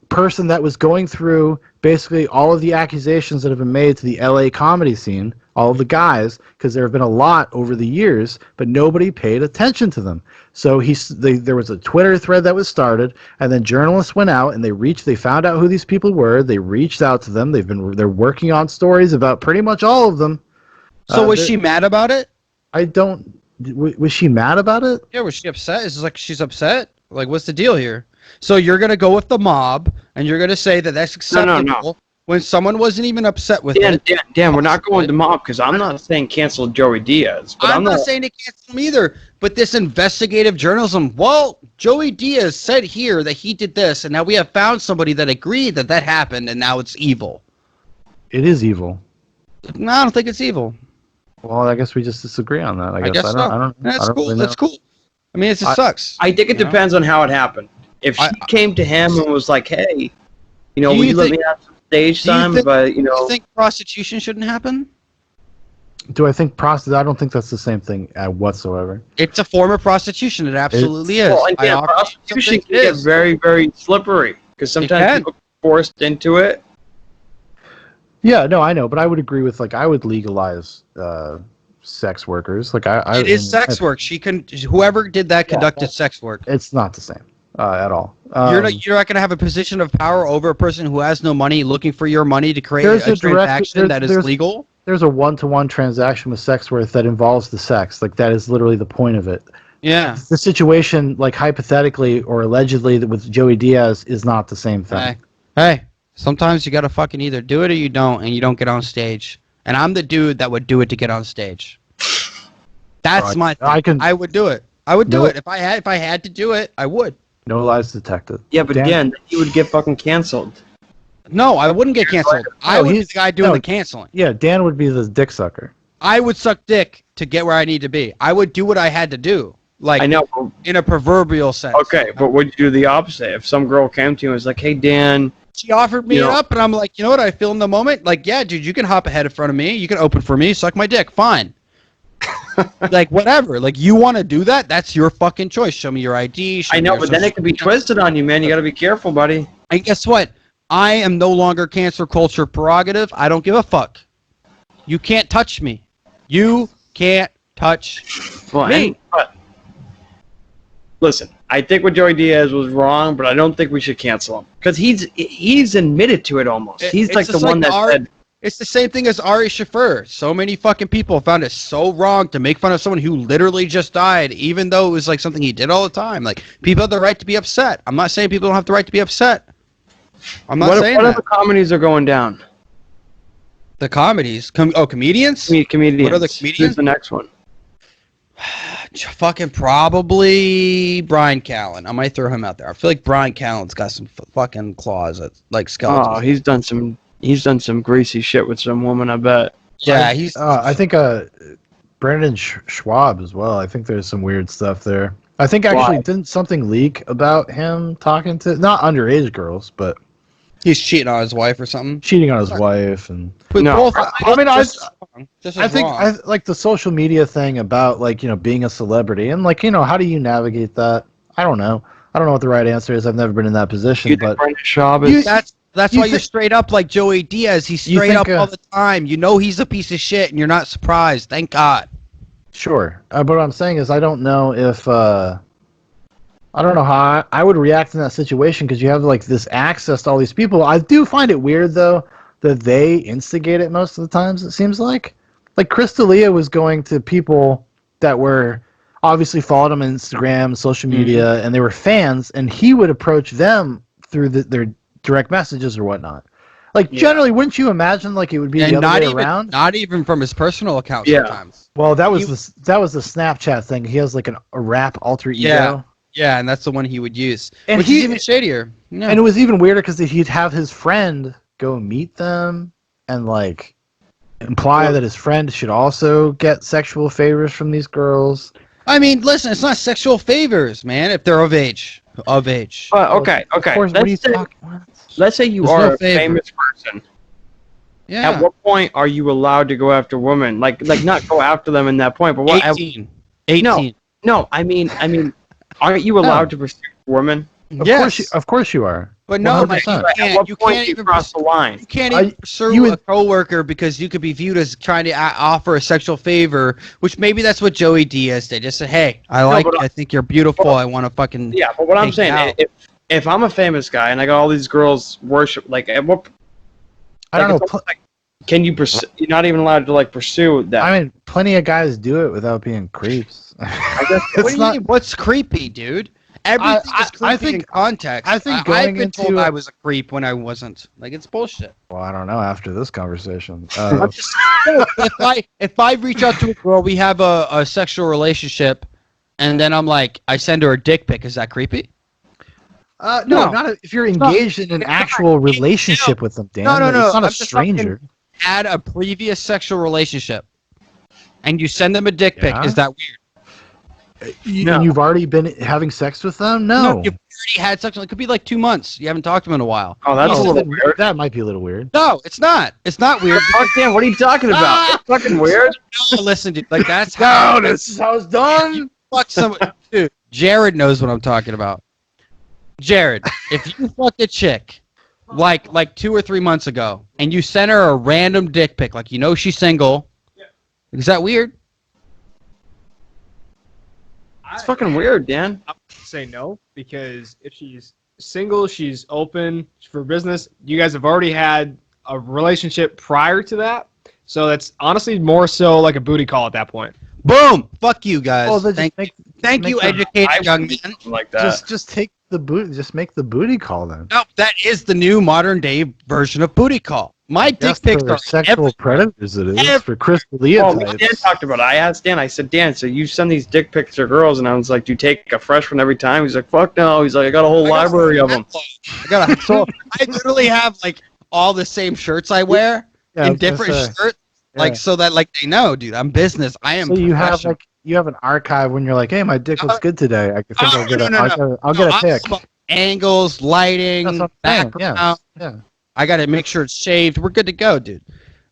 Speaker 2: person that was going through basically all of the accusations that have been made to the LA comedy scene, all of the guys, because there have been a lot over the years, but nobody paid attention to them. So there was a Twitter thread that was started, and then journalists went out and they found out who these people were. They reached out to them. They're working on stories about pretty much all of them.
Speaker 1: So was she mad about it?
Speaker 2: Was she mad about it?
Speaker 1: Yeah, was she upset? Is it like she's upset? Like, what's the deal here? So you're gonna go with the mob, and you're gonna say that that's acceptable
Speaker 3: No.
Speaker 1: when someone wasn't even upset with it.
Speaker 3: Dan, we're not going to mob because I'm not saying cancel Joey Diaz. But
Speaker 1: I'm not saying to cancel him either. But this investigative journalism. Well, Joey Diaz said here that he did this, and now we have found somebody that agreed that happened, and now it's evil.
Speaker 2: It is evil.
Speaker 1: No, I don't think it's evil.
Speaker 2: Well, I guess we just disagree on that. I guess
Speaker 1: so.
Speaker 2: I don't.
Speaker 1: That's cool.
Speaker 2: Really
Speaker 1: That's cool. I mean, it sucks.
Speaker 3: I think it depends on how it happened. If she came to him and was like, "Hey, will you let me have some stage time?" But
Speaker 1: do you think prostitution shouldn't happen?
Speaker 2: Do I think I don't think that's the same thing whatsoever.
Speaker 1: It's a form of prostitution. It absolutely is.
Speaker 3: Well, and prostitution can get very, very slippery because sometimes people get forced into it.
Speaker 2: Yeah, no, I know, but I would agree with I would legalize sex workers.
Speaker 1: It is sex work. Whoever did that conducted sex work.
Speaker 2: It's not the same at all.
Speaker 1: You're not going to have a position of power over a person who has no money looking for your money to create a transaction that is legal.
Speaker 2: There's a one-to-one transaction with sex work that involves the sex. That is literally the point of it.
Speaker 1: Yeah.
Speaker 2: The situation, hypothetically or allegedly, with Joey Diaz is not the same thing.
Speaker 1: Hey, sometimes you got to fucking either do it or you don't, and you don't get on stage. And I'm the dude that would do it to get on stage. That's my thing. I would do it. I would do it. If I had to do it, I would.
Speaker 2: No lies detected.
Speaker 3: Yeah, but again, he would get fucking canceled.
Speaker 1: No, I wouldn't get canceled. I would be the guy doing the canceling.
Speaker 2: Yeah, Dan would be the dick sucker.
Speaker 1: I would suck dick to get where I need to be. I would do what I had to do.
Speaker 3: I know.
Speaker 1: In a proverbial sense.
Speaker 3: Okay, but would you do the opposite? If some girl came to you and was like, "Hey, Dan,"
Speaker 1: she offered me it up, and I'm like, you know what I feel in the moment? Like, yeah, dude, you can hop ahead in front of me. You can open for me. Suck my dick. Fine. Whatever. You want to do that? That's your fucking choice. Show me your ID.
Speaker 3: I know, but then it can be twisted on you, man. You got to be careful, buddy.
Speaker 1: And guess what? I am no longer cancel culture prerogative. I don't give a fuck. You can't touch me. You can't touch me.
Speaker 3: Listen, I think what Joey Diaz was wrong, but I don't think we should cancel him because he's admitted to it almost. He's the one that said.
Speaker 1: It's the same thing as Ari Shaffir. So many fucking people found it so wrong to make fun of someone who literally just died, even though it was something he did all the time. People have the right to be upset. I'm not saying people don't have the right to be upset. I'm not saying that.
Speaker 3: What other comedies are going down?
Speaker 1: The comedies? Comedians?
Speaker 3: Comedians.
Speaker 1: What are the comedians?
Speaker 3: Who's the next one?
Speaker 1: Fucking probably Brian Callen. I might throw him out there. I feel like Brian Callen's got some fucking claws at skeletons.
Speaker 3: Oh, he's done some greasy shit with some woman, I bet.
Speaker 1: Yeah,
Speaker 2: I think Brandon Schwab as well. I think there's some weird stuff there. I think actually didn't something leak about him talking to not underage girls, but
Speaker 1: he's cheating on his wife or something.
Speaker 2: Cheating on his wife and
Speaker 1: no.
Speaker 2: I think like the social media thing about being a celebrity and how do you navigate that? I don't know. I don't know what the right answer is. I've never been in that position. But
Speaker 1: that's why you're straight up like Joey Diaz. He's straight up all the time. You know he's a piece of shit, and you're not surprised. Thank God.
Speaker 2: Sure, but what I'm saying is I don't know if I don't know how I would react in that situation because you have this access to all these people. I do find it weird though that they instigate it most of the times. It seems like Chris D'Elia was going to people that were obviously followed him on Instagram, social media, and they were fans, and he would approach them through their direct messages or whatnot. Generally, wouldn't you imagine it would be the other way around?
Speaker 1: Not even from his personal account sometimes.
Speaker 2: Well, that was the Snapchat thing. He has a rap alter ego.
Speaker 1: Yeah, and that's the one he would use.
Speaker 2: And
Speaker 1: which is even shadier. Yeah.
Speaker 2: And it was even weirder because he'd have his friend go meet them and imply that his friend should also get sexual favors from these girls.
Speaker 1: I mean, listen, it's not sexual favors, man, if they're of age. Of age.
Speaker 3: Okay.
Speaker 2: Course,
Speaker 3: let's say you are a famous person.
Speaker 1: Yeah.
Speaker 3: At what point are you allowed to go after women? Not go after them in that point, but what?
Speaker 1: 18. 18.
Speaker 3: No, I mean, Aren't you allowed to pursue women?
Speaker 2: Of course you are.
Speaker 1: But no,
Speaker 2: 100%.
Speaker 3: At what point you cross the line?
Speaker 1: You can't even pursue a coworker because you could be viewed as trying to offer a sexual favor, which maybe that's what Joey Diaz did. Just say, hey, I think you're beautiful. I want to fucking.
Speaker 3: Yeah, but what I'm saying, if I'm a famous guy and I got all these girls worship, like, at what?
Speaker 2: I don't know.
Speaker 3: Can you pursue? You're not even allowed to like pursue that.
Speaker 2: I mean, plenty of guys do it without being creeps.
Speaker 1: I guess what do you mean? What's creepy, dude? Everything is creepy in context.
Speaker 2: I think
Speaker 1: I've been told I was a creep when I wasn't. Like, it's bullshit.
Speaker 2: Well, I don't know after this conversation.
Speaker 1: If I reach out to a girl, we have a sexual relationship, and then I'm like, I send her a dick pic. Is that creepy?
Speaker 2: No, not if you're engaged in an actual relationship with them, Dan. No. It's not a stranger.
Speaker 1: Had a previous sexual relationship, and you send them a dick pic. Is that weird?
Speaker 2: You've already been having sex with them? No.
Speaker 1: You've already had sex. It could be like 2 months. You haven't talked to them in a while.
Speaker 3: Oh, that's a little weird.
Speaker 2: That might be a little weird.
Speaker 1: No, it's not. It's not weird.
Speaker 3: Fuck, Dan, what are you talking about? It's fucking weird.
Speaker 1: No, listen, dude. Like, that's how.
Speaker 2: This is how it's done.
Speaker 1: Fuck someone. Dude, Jared knows what I'm talking about. Jared, if you fucked a chick like 2 or 3 months ago, and you sent her a random dick pic, like, she's single, is that weird?
Speaker 3: It's fucking weird, Dan.
Speaker 5: I would say no, because if she's single, she's open for business. You guys have already had a relationship prior to that, so that's honestly more so like a booty call at that point.
Speaker 1: Boom! Fuck you guys.
Speaker 2: Well,
Speaker 1: thank you, educated young man.
Speaker 3: Like that.
Speaker 2: Just take the boot. Just make the booty call then.
Speaker 1: No, that is the new modern day version of booty call. My dick pics are
Speaker 2: sexual predators. It is for Chris D'Elia.
Speaker 3: Well, Dan talked about it. I asked Dan. I said, Dan, so you send these dick pics to girls, and I was like, do you take a fresh one every time? He's like, fuck no. He's like, I got a whole library of them.
Speaker 1: I literally have like all the same shirts I wear in different shirts, so that like they know, dude. I'm business. I am.
Speaker 2: So you have an archive when you're like, hey, my dick looks good today. I think I'll get a pic.
Speaker 1: Angles, lighting, background.
Speaker 2: Yeah.
Speaker 1: I got to make sure it's shaved. We're good to go, dude.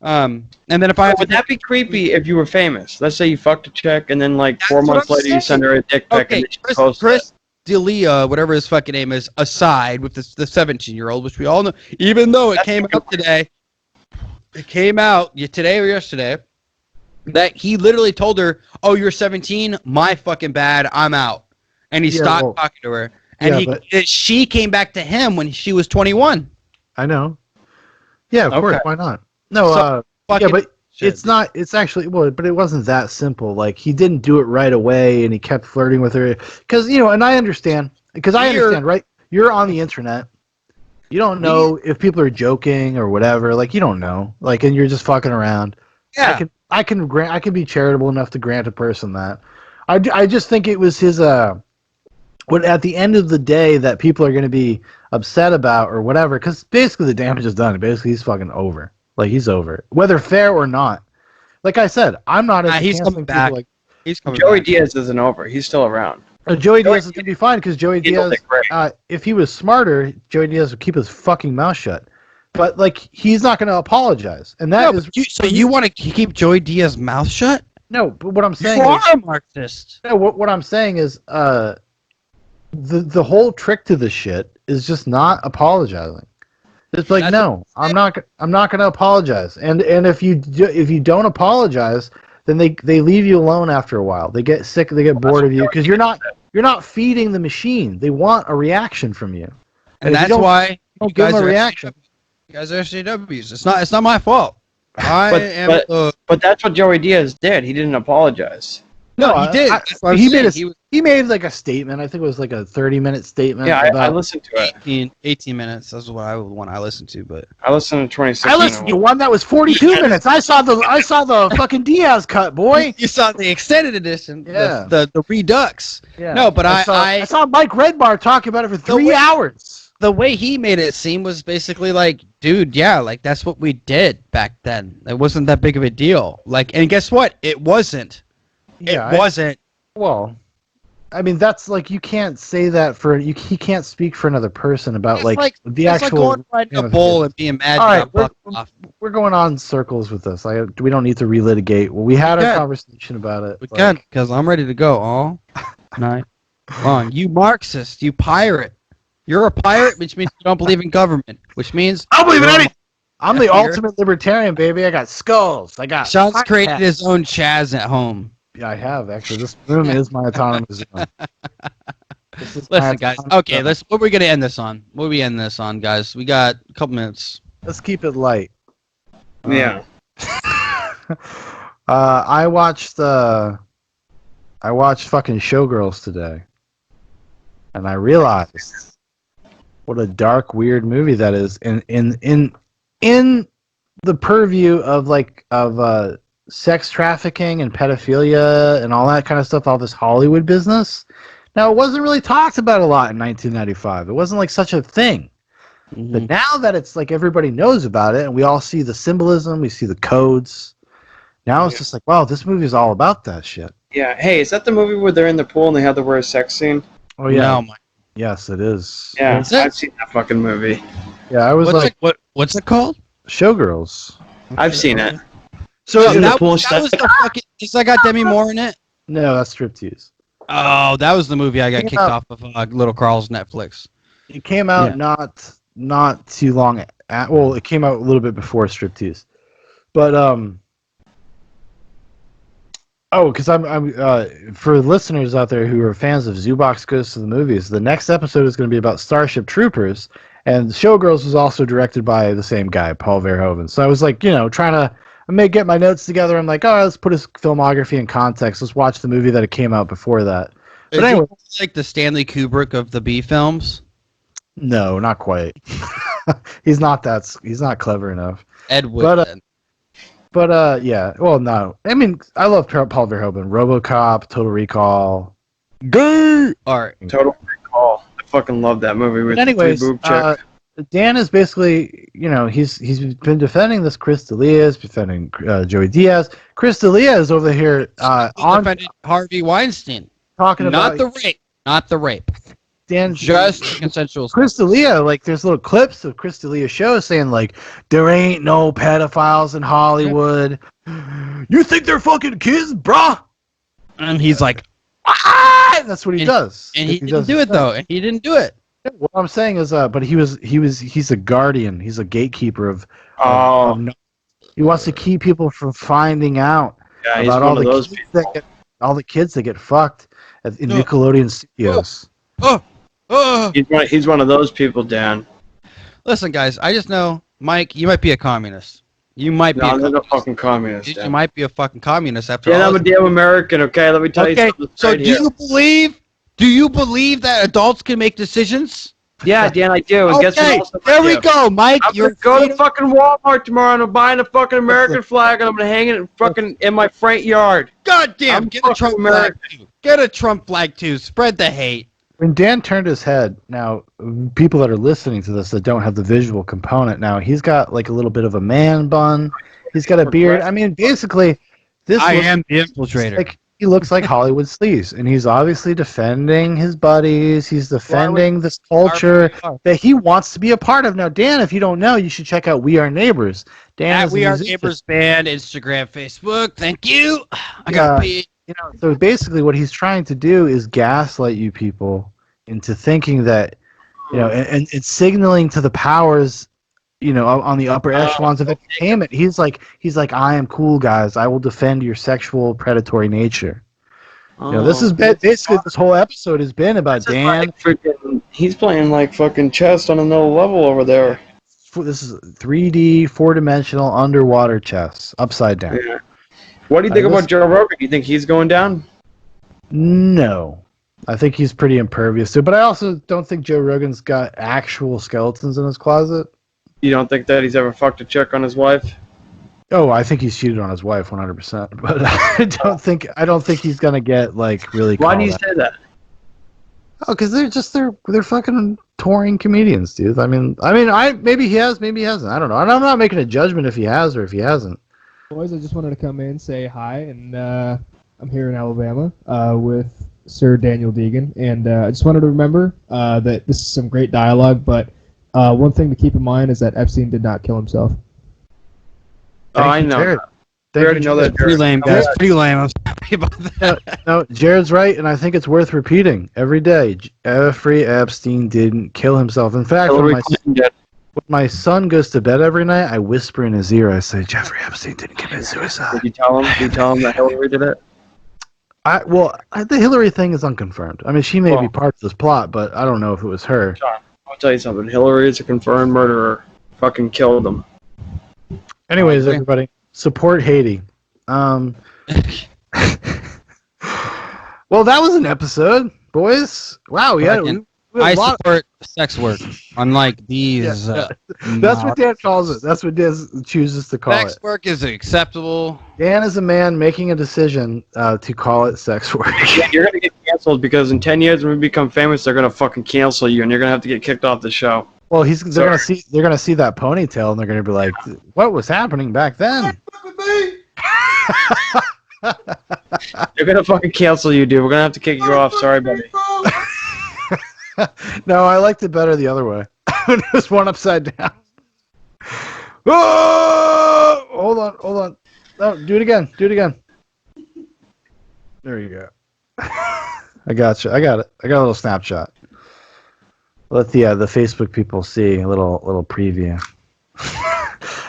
Speaker 1: And then if
Speaker 3: would that be creepy if you were famous? Let's say you fucked a chick, and then like 4 months later you send her a dick pic, and then she posts
Speaker 1: Chris D'Elia, whatever his fucking name is, aside with the 17-year-old, which we all know, even though it came out today, today or yesterday, that he literally told her, "Oh, you're 17, my fucking bad, I'm out," and he stopped talking to her, and she came back to him when she was 21.
Speaker 2: I know. Yeah, of course. Why not? No, but it's not. It's actually but it wasn't that simple. Like, he didn't do it right away, and he kept flirting with her. Because and I understand. Right? You're on the internet. You don't know if people are joking or whatever. Like, you don't know. Like, and you're just fucking around.
Speaker 1: Yeah.
Speaker 2: I can be charitable enough to grant a person that. I just think it was his what at the end of the day that people are going to be upset about or whatever, because basically the damage is done. Basically, he's fucking over. Like, he's over, whether fair or not. Like I said, I'm not.
Speaker 1: He's coming back. He's coming
Speaker 3: Joey
Speaker 1: back.
Speaker 3: Diaz isn't over. He's still around.
Speaker 2: Joey Diaz is going to be fine because Joey Diaz, if he was smarter, Joey Diaz would keep his fucking mouth shut. But like, he's not going to apologize, and that is.
Speaker 1: So you want to keep Joey Diaz's mouth shut?
Speaker 2: No, but what I'm saying
Speaker 1: You are a Marxist.
Speaker 2: No, what I'm saying is, the whole trick to this shit is just not apologizing. It's like, I'm not going to apologize. And if you don't apologize, then they leave you alone after a while. They get sick. They get bored of you because you're not feeding the machine. They want a reaction from you.
Speaker 1: And that's why
Speaker 2: you give them a reaction.
Speaker 1: You guys are SJWs. It's not my fault.
Speaker 3: But that's what Joey Diaz did. He didn't apologize.
Speaker 1: No, he did.
Speaker 2: He made like a statement. I think it was like a 30-minute statement.
Speaker 3: Yeah, I listened to it.
Speaker 1: 18 minutes. That's what I listened to. But
Speaker 3: I listened to 26.
Speaker 2: I listened to one that was 42 minutes. I saw the fucking Diaz cut, boy.
Speaker 1: You saw the extended edition.
Speaker 2: Yeah.
Speaker 1: The Redux.
Speaker 2: Yeah.
Speaker 1: No, but
Speaker 2: I saw Mike Redbar talking about it for 3 hours.
Speaker 1: The way he made it seem was basically like, dude, yeah, like that's what we did back then. It wasn't that big of a deal. Like, and guess what? It wasn't.
Speaker 2: Yeah,
Speaker 1: it wasn't.
Speaker 2: Well, I mean, that's like, you can't say that he can't speak for another person about the actual.
Speaker 1: Like going to a bowl and being mad.
Speaker 2: All right, we're going on circles with this. We don't need to relitigate. Well, we had a conversation about it.
Speaker 1: We can, because I'm ready to go all night Wrong. You Marxist. You pirate. You're a pirate, which means you don't believe in government. Which means
Speaker 2: I don't believe in
Speaker 1: you're a
Speaker 2: anything. I'm the
Speaker 1: You're-
Speaker 2: ultimate libertarian, baby. I got skulls. I got.
Speaker 1: Sean's
Speaker 2: podcast.
Speaker 1: created his own Chaz at home.
Speaker 2: Yeah, I have actually. This room is my autonomous zone. This is my
Speaker 1: Listen, guys.
Speaker 2: autonomous
Speaker 1: Okay,
Speaker 2: zone.
Speaker 1: what are we gonna end this on? What are we end this on, guys? We got a couple minutes.
Speaker 2: Let's keep it light.
Speaker 3: Yeah.
Speaker 2: I watched fucking Showgirls today, and I realized what a dark, weird movie that is. In the purview of sex trafficking and pedophilia and all that kind of stuff, all this Hollywood business. Now, it wasn't really talked about a lot in 1995. It wasn't like such a thing.
Speaker 1: Mm-hmm.
Speaker 2: But now that it's like everybody knows about it and we all see the symbolism, we see the codes, now it's just like, wow, this movie is all about that shit.
Speaker 3: Yeah. Hey, is that the movie where they're in the pool and they have the worst sex scene?
Speaker 2: Oh, yeah.
Speaker 1: No, Mike.
Speaker 2: Yes, it is.
Speaker 3: Yeah,
Speaker 1: Is it?
Speaker 3: I've seen that fucking movie.
Speaker 2: Yeah, I was
Speaker 1: What's it called?
Speaker 2: Showgirls.
Speaker 3: I've seen it.
Speaker 1: So
Speaker 3: In the
Speaker 1: that
Speaker 3: pool,
Speaker 1: was the fucking. Does that got Demi Moore in it?
Speaker 2: No, that's striptease.
Speaker 1: Oh, that was the movie I got
Speaker 2: Yeah.
Speaker 1: kicked off of Little Carl's Netflix.
Speaker 2: It came out
Speaker 1: Yeah.
Speaker 2: not too long. Well, it came out a little bit before striptease, but because I'm for listeners out there who are fans of Zoobox Goes to the Movies, the next episode is going to be about Starship Troopers, and Showgirls was also directed by the same guy, Paul Verhoeven. So I was like, trying to get my notes together. I'm like, let's put his filmography in context. Let's watch the movie that it came out before that. But
Speaker 1: Is
Speaker 2: anyway,
Speaker 1: he like the Stanley Kubrick of the B films?
Speaker 2: no, not quite. He's not clever enough.
Speaker 1: Ed Wood.
Speaker 2: But yeah. Well, no. I mean, I love Paul Verhoeven. RoboCop, Total Recall.
Speaker 1: Gay. All right.
Speaker 3: Total Recall. I fucking love that movie with
Speaker 2: But anyways,
Speaker 3: the three boob chick.
Speaker 2: Dan is basically, he's been defending this Chris D'Elia, defending Joey Diaz. Chris D'Elia is over here
Speaker 1: He defended Harvey Weinstein.
Speaker 2: talking
Speaker 1: Not
Speaker 2: about
Speaker 1: the rape. Not the rape.
Speaker 2: Dan.
Speaker 1: Just consensual.
Speaker 2: Chris D'Elia, like there's little clips of Chris D'Elia shows saying like there ain't no pedophiles in Hollywood. You think they're fucking kids, brah?
Speaker 1: And he's like,
Speaker 2: That's what he does.
Speaker 1: and he didn't do it though. And he didn't do it.
Speaker 2: What I'm saying is, but he's a guardian. He's a gatekeeper of. He wants to keep people from finding out
Speaker 3: Yeah, he's
Speaker 2: about
Speaker 3: one
Speaker 2: all
Speaker 3: of
Speaker 2: the
Speaker 3: those
Speaker 2: kids
Speaker 3: people.
Speaker 2: all the kids that get fucked in Nickelodeon studios.
Speaker 3: He's one of those people, Dan.
Speaker 1: Listen, guys, I just know, Mike, you might be a communist. You might be
Speaker 3: No,
Speaker 1: a
Speaker 3: I'm not a
Speaker 1: communist.
Speaker 3: fucking communist.
Speaker 1: You
Speaker 3: Dan.
Speaker 1: might be a fucking communist after
Speaker 3: Dan,
Speaker 1: all.
Speaker 3: I'm a damn American, okay? Let me tell you
Speaker 1: Okay,
Speaker 3: something.
Speaker 1: so
Speaker 3: right here.
Speaker 1: do you believe that adults can make decisions?
Speaker 3: Yeah, Dan, I do. And guess what
Speaker 1: Okay,
Speaker 3: else I
Speaker 1: there we
Speaker 3: do?
Speaker 1: go, Mike.
Speaker 3: I'm
Speaker 1: You're
Speaker 3: gonna go to fucking Walmart tomorrow and I'm buying a fucking American flag and I'm gonna hang it fucking in my front yard.
Speaker 1: goddamn.
Speaker 3: I'm
Speaker 1: Get a
Speaker 3: fucking
Speaker 1: Trump
Speaker 3: American.
Speaker 1: flag too. Get a Trump flag too. Spread the hate.
Speaker 2: When Dan turned his head, now people that are listening to this that don't have the visual component, now he's got like a little bit of a man bun. He's got a beard. I mean, basically, this
Speaker 1: I
Speaker 2: looks
Speaker 1: am the infiltrator.
Speaker 2: like he looks like Hollywood sleaze, and he's obviously defending his buddies. He's defending this culture that he wants to be a part of. Now, Dan, if you don't know, you should check out We Are Neighbors. Dan
Speaker 1: At
Speaker 2: is a
Speaker 1: We Are
Speaker 2: musician.
Speaker 1: Neighbors Band, Instagram, Facebook. Thank you. I got to pee.
Speaker 2: So basically, what he's trying to do is gaslight you people into thinking that, and signaling to the powers, on the upper echelons of entertainment. He's like, I am cool, guys. I will defend your sexual predatory nature. This is basically this whole episode has been about Dan.
Speaker 3: He's playing like fucking chess on another level over there.
Speaker 2: This is 3D, 4-dimensional underwater chess, upside down.
Speaker 3: Yeah. What do you think about Joe Rogan? You think he's going down?
Speaker 2: No. I think he's pretty impervious to it, but I also don't think Joe Rogan's got actual skeletons in his closet.
Speaker 3: You don't think that he's ever fucked a chick on his wife?
Speaker 2: Oh, I think he's cheated on his wife 100%, but I don't think he's gonna get like really.
Speaker 3: Why do you say that?
Speaker 2: Oh, because they're fucking touring comedians, dude. I mean, maybe he has, maybe he hasn't. I don't know. And I'm not making a judgment if he has or if he hasn't.
Speaker 6: Boys, I just wanted to come in and say hi, and I'm here in Alabama with Sir Daniel Deegan, and I just wanted to remember that this is some great dialogue, but one thing to keep in mind is that Epstein did not kill himself.
Speaker 3: Oh, I know. We already know that.
Speaker 1: Pretty
Speaker 3: Jared.
Speaker 1: lame, guys. Pretty lame. I'm sorry about that.
Speaker 2: No, Jared's right, and I think it's worth repeating every day. Jeffrey Epstein didn't kill himself. In fact,
Speaker 3: Hillary Clinton did.
Speaker 2: when my son goes to bed every night, I whisper in his ear. I say, "Jeffrey Epstein didn't commit suicide."
Speaker 3: Did you tell him? Did you tell him that Hillary did it?
Speaker 2: The Hillary thing is unconfirmed. I mean, she may be
Speaker 3: Well-
Speaker 2: part of this plot, but I don't know if it was her.
Speaker 3: John, I'll tell you something. Hillary is a confirmed murderer. Fucking killed him.
Speaker 2: Anyways, everybody, support Haiti. Well, that was an episode, boys. Wow, we had a
Speaker 1: I
Speaker 2: lot.
Speaker 1: support sex work, unlike these.
Speaker 2: That's what Dan calls it. That's what Dan chooses to call
Speaker 1: sex
Speaker 2: it.
Speaker 1: work is acceptable.
Speaker 2: Dan is a man making a decision to call it sex work.
Speaker 3: Yeah, you're gonna get canceled because in 10 years when we become famous, they're gonna fucking cancel you, and you're gonna have to get kicked off the show.
Speaker 2: Well, they're gonna see that ponytail, and they're gonna be like, "What was happening back then?"
Speaker 3: They're gonna fucking cancel you, dude. We're gonna have to kick you off. Sorry, buddy.
Speaker 2: No, I liked it better the other way. Just one upside down. Oh! Hold on. No, do it again. There you go. I got you. I got it. I got a little snapshot. Let the Facebook people see a little preview.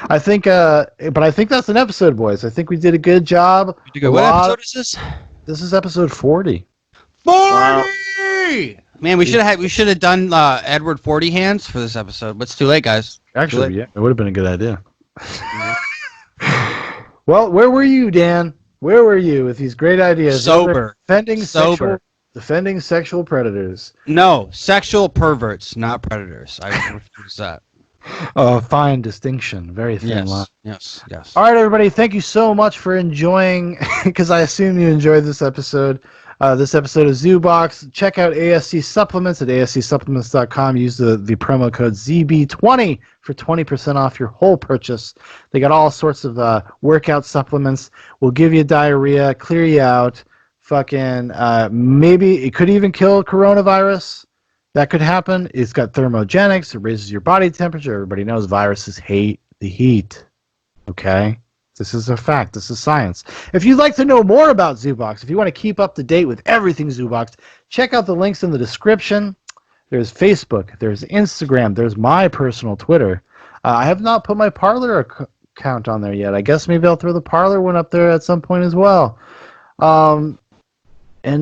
Speaker 2: I think, but I think that's an episode, boys. I think we did a good job.
Speaker 1: What episode is this?
Speaker 2: This is episode 40.
Speaker 1: 40! Man, we should have done Edward 40 hands for this episode, but it's too late, guys.
Speaker 2: Actually, yeah, it would have been a good idea. Well, where were you, Dan? Where were you with these great ideas?
Speaker 1: Sober.
Speaker 2: Defending sexual predators.
Speaker 1: No, sexual perverts, not predators. I refuse that.
Speaker 2: Fine distinction. Very thin line.
Speaker 1: Yes.
Speaker 2: All right, everybody. Thank you so much for enjoying, because I assume you enjoyed this episode. This episode of ZooBox. Check out ASC Supplements at ascsupplements.com. Use the promo code ZB20 for 20% off your whole purchase. They got all sorts of workout supplements. Will give you diarrhea, clear you out. Fucking maybe it could even kill coronavirus. That could happen. It's got thermogenics. It raises your body temperature. Everybody knows viruses hate the heat. Okay? This is a fact. This is science. If you'd like to know more about ZooBox, if you want to keep up to date with everything ZooBox, check out the links in the description. There's Facebook. There's Instagram. There's my personal Twitter. I have not put my Parler account on there yet. I guess maybe I'll throw the Parler one up there at some point as well. And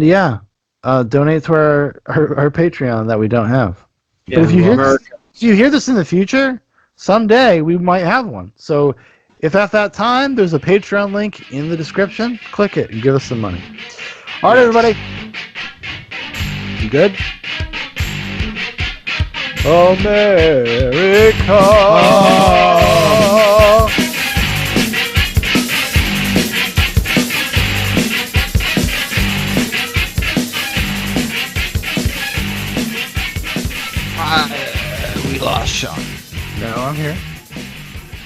Speaker 2: yeah, donate to our Patreon that we don't have.
Speaker 3: Yeah,
Speaker 2: but if you hear this in the future, someday we might have one. So if at that time there's a Patreon link in the description, click it and give us some money. All right, everybody. You good? America.
Speaker 1: We lost Sean.
Speaker 2: No, I'm here.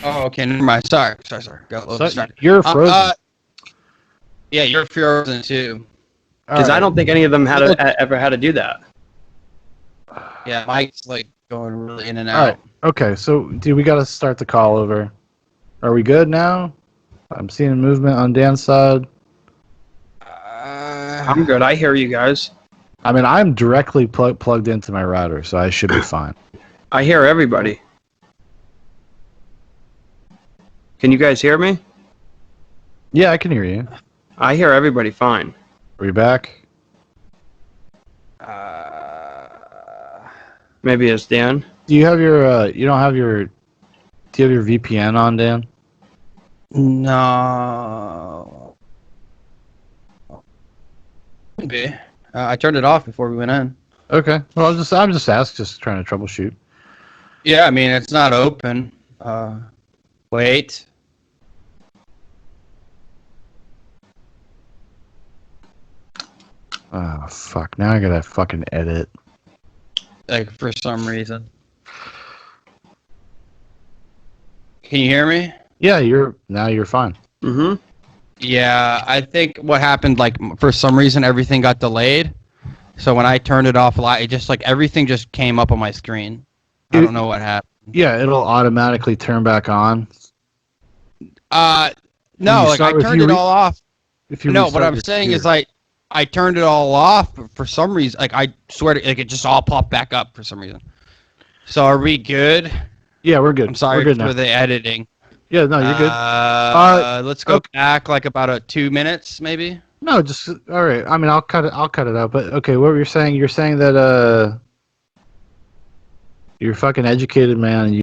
Speaker 1: Oh, okay, never mind. Sorry. Got a little distracted.
Speaker 2: You're frozen.
Speaker 1: Yeah, you're frozen too.
Speaker 3: Because I don't think any of them ever had to do that.
Speaker 1: Yeah, Mike's like going really in and
Speaker 2: All
Speaker 1: out.
Speaker 2: right. Okay, so we got to start the call over. Are we good now? I'm seeing movement on Dan's side.
Speaker 3: I'm good. I hear you guys.
Speaker 2: I mean, I'm directly plugged into my router, so I should be fine.
Speaker 3: I hear everybody. Can you guys hear me?
Speaker 2: Yeah, I can hear you.
Speaker 3: I hear everybody fine.
Speaker 2: Are we back?
Speaker 3: Maybe it's Dan.
Speaker 2: Do you have your do you have your VPN on, Dan?
Speaker 1: No. Maybe. I turned it off before we went in.
Speaker 2: Okay. Well, I'm just asking, just trying to troubleshoot.
Speaker 1: Yeah, I mean it's not open. Wait.
Speaker 2: Oh fuck! Now I gotta fucking edit.
Speaker 1: Like for some reason. Can you hear me?
Speaker 2: Yeah, you're fine.
Speaker 3: Mm-hmm.
Speaker 1: Yeah, I think what happened, like for some reason everything got delayed. So when I turned it off, it just like everything just came up on my screen. I don't know what happened.
Speaker 2: Yeah, it'll automatically turn back on.
Speaker 1: No,
Speaker 2: you
Speaker 1: like I
Speaker 2: start with
Speaker 1: turned
Speaker 2: you
Speaker 1: it
Speaker 2: re-
Speaker 1: all off.
Speaker 2: If you
Speaker 1: No, what
Speaker 2: restart
Speaker 1: I'm
Speaker 2: your
Speaker 1: saying is
Speaker 2: computer.
Speaker 1: I turned it all off but for some reason. Like I swear to, like it just all popped back up for some reason. So are we good?
Speaker 2: Yeah, we're good.
Speaker 1: I'm sorry
Speaker 2: We're good
Speaker 1: for
Speaker 2: now.
Speaker 1: the editing.
Speaker 2: Yeah, no, you're good.
Speaker 1: Let's go
Speaker 2: okay.
Speaker 1: back like about 2 minutes, maybe.
Speaker 2: No, just all right. I mean, I'll cut it. I'll cut it out. But okay, what were you saying? You're saying that you're a fucking educated man. And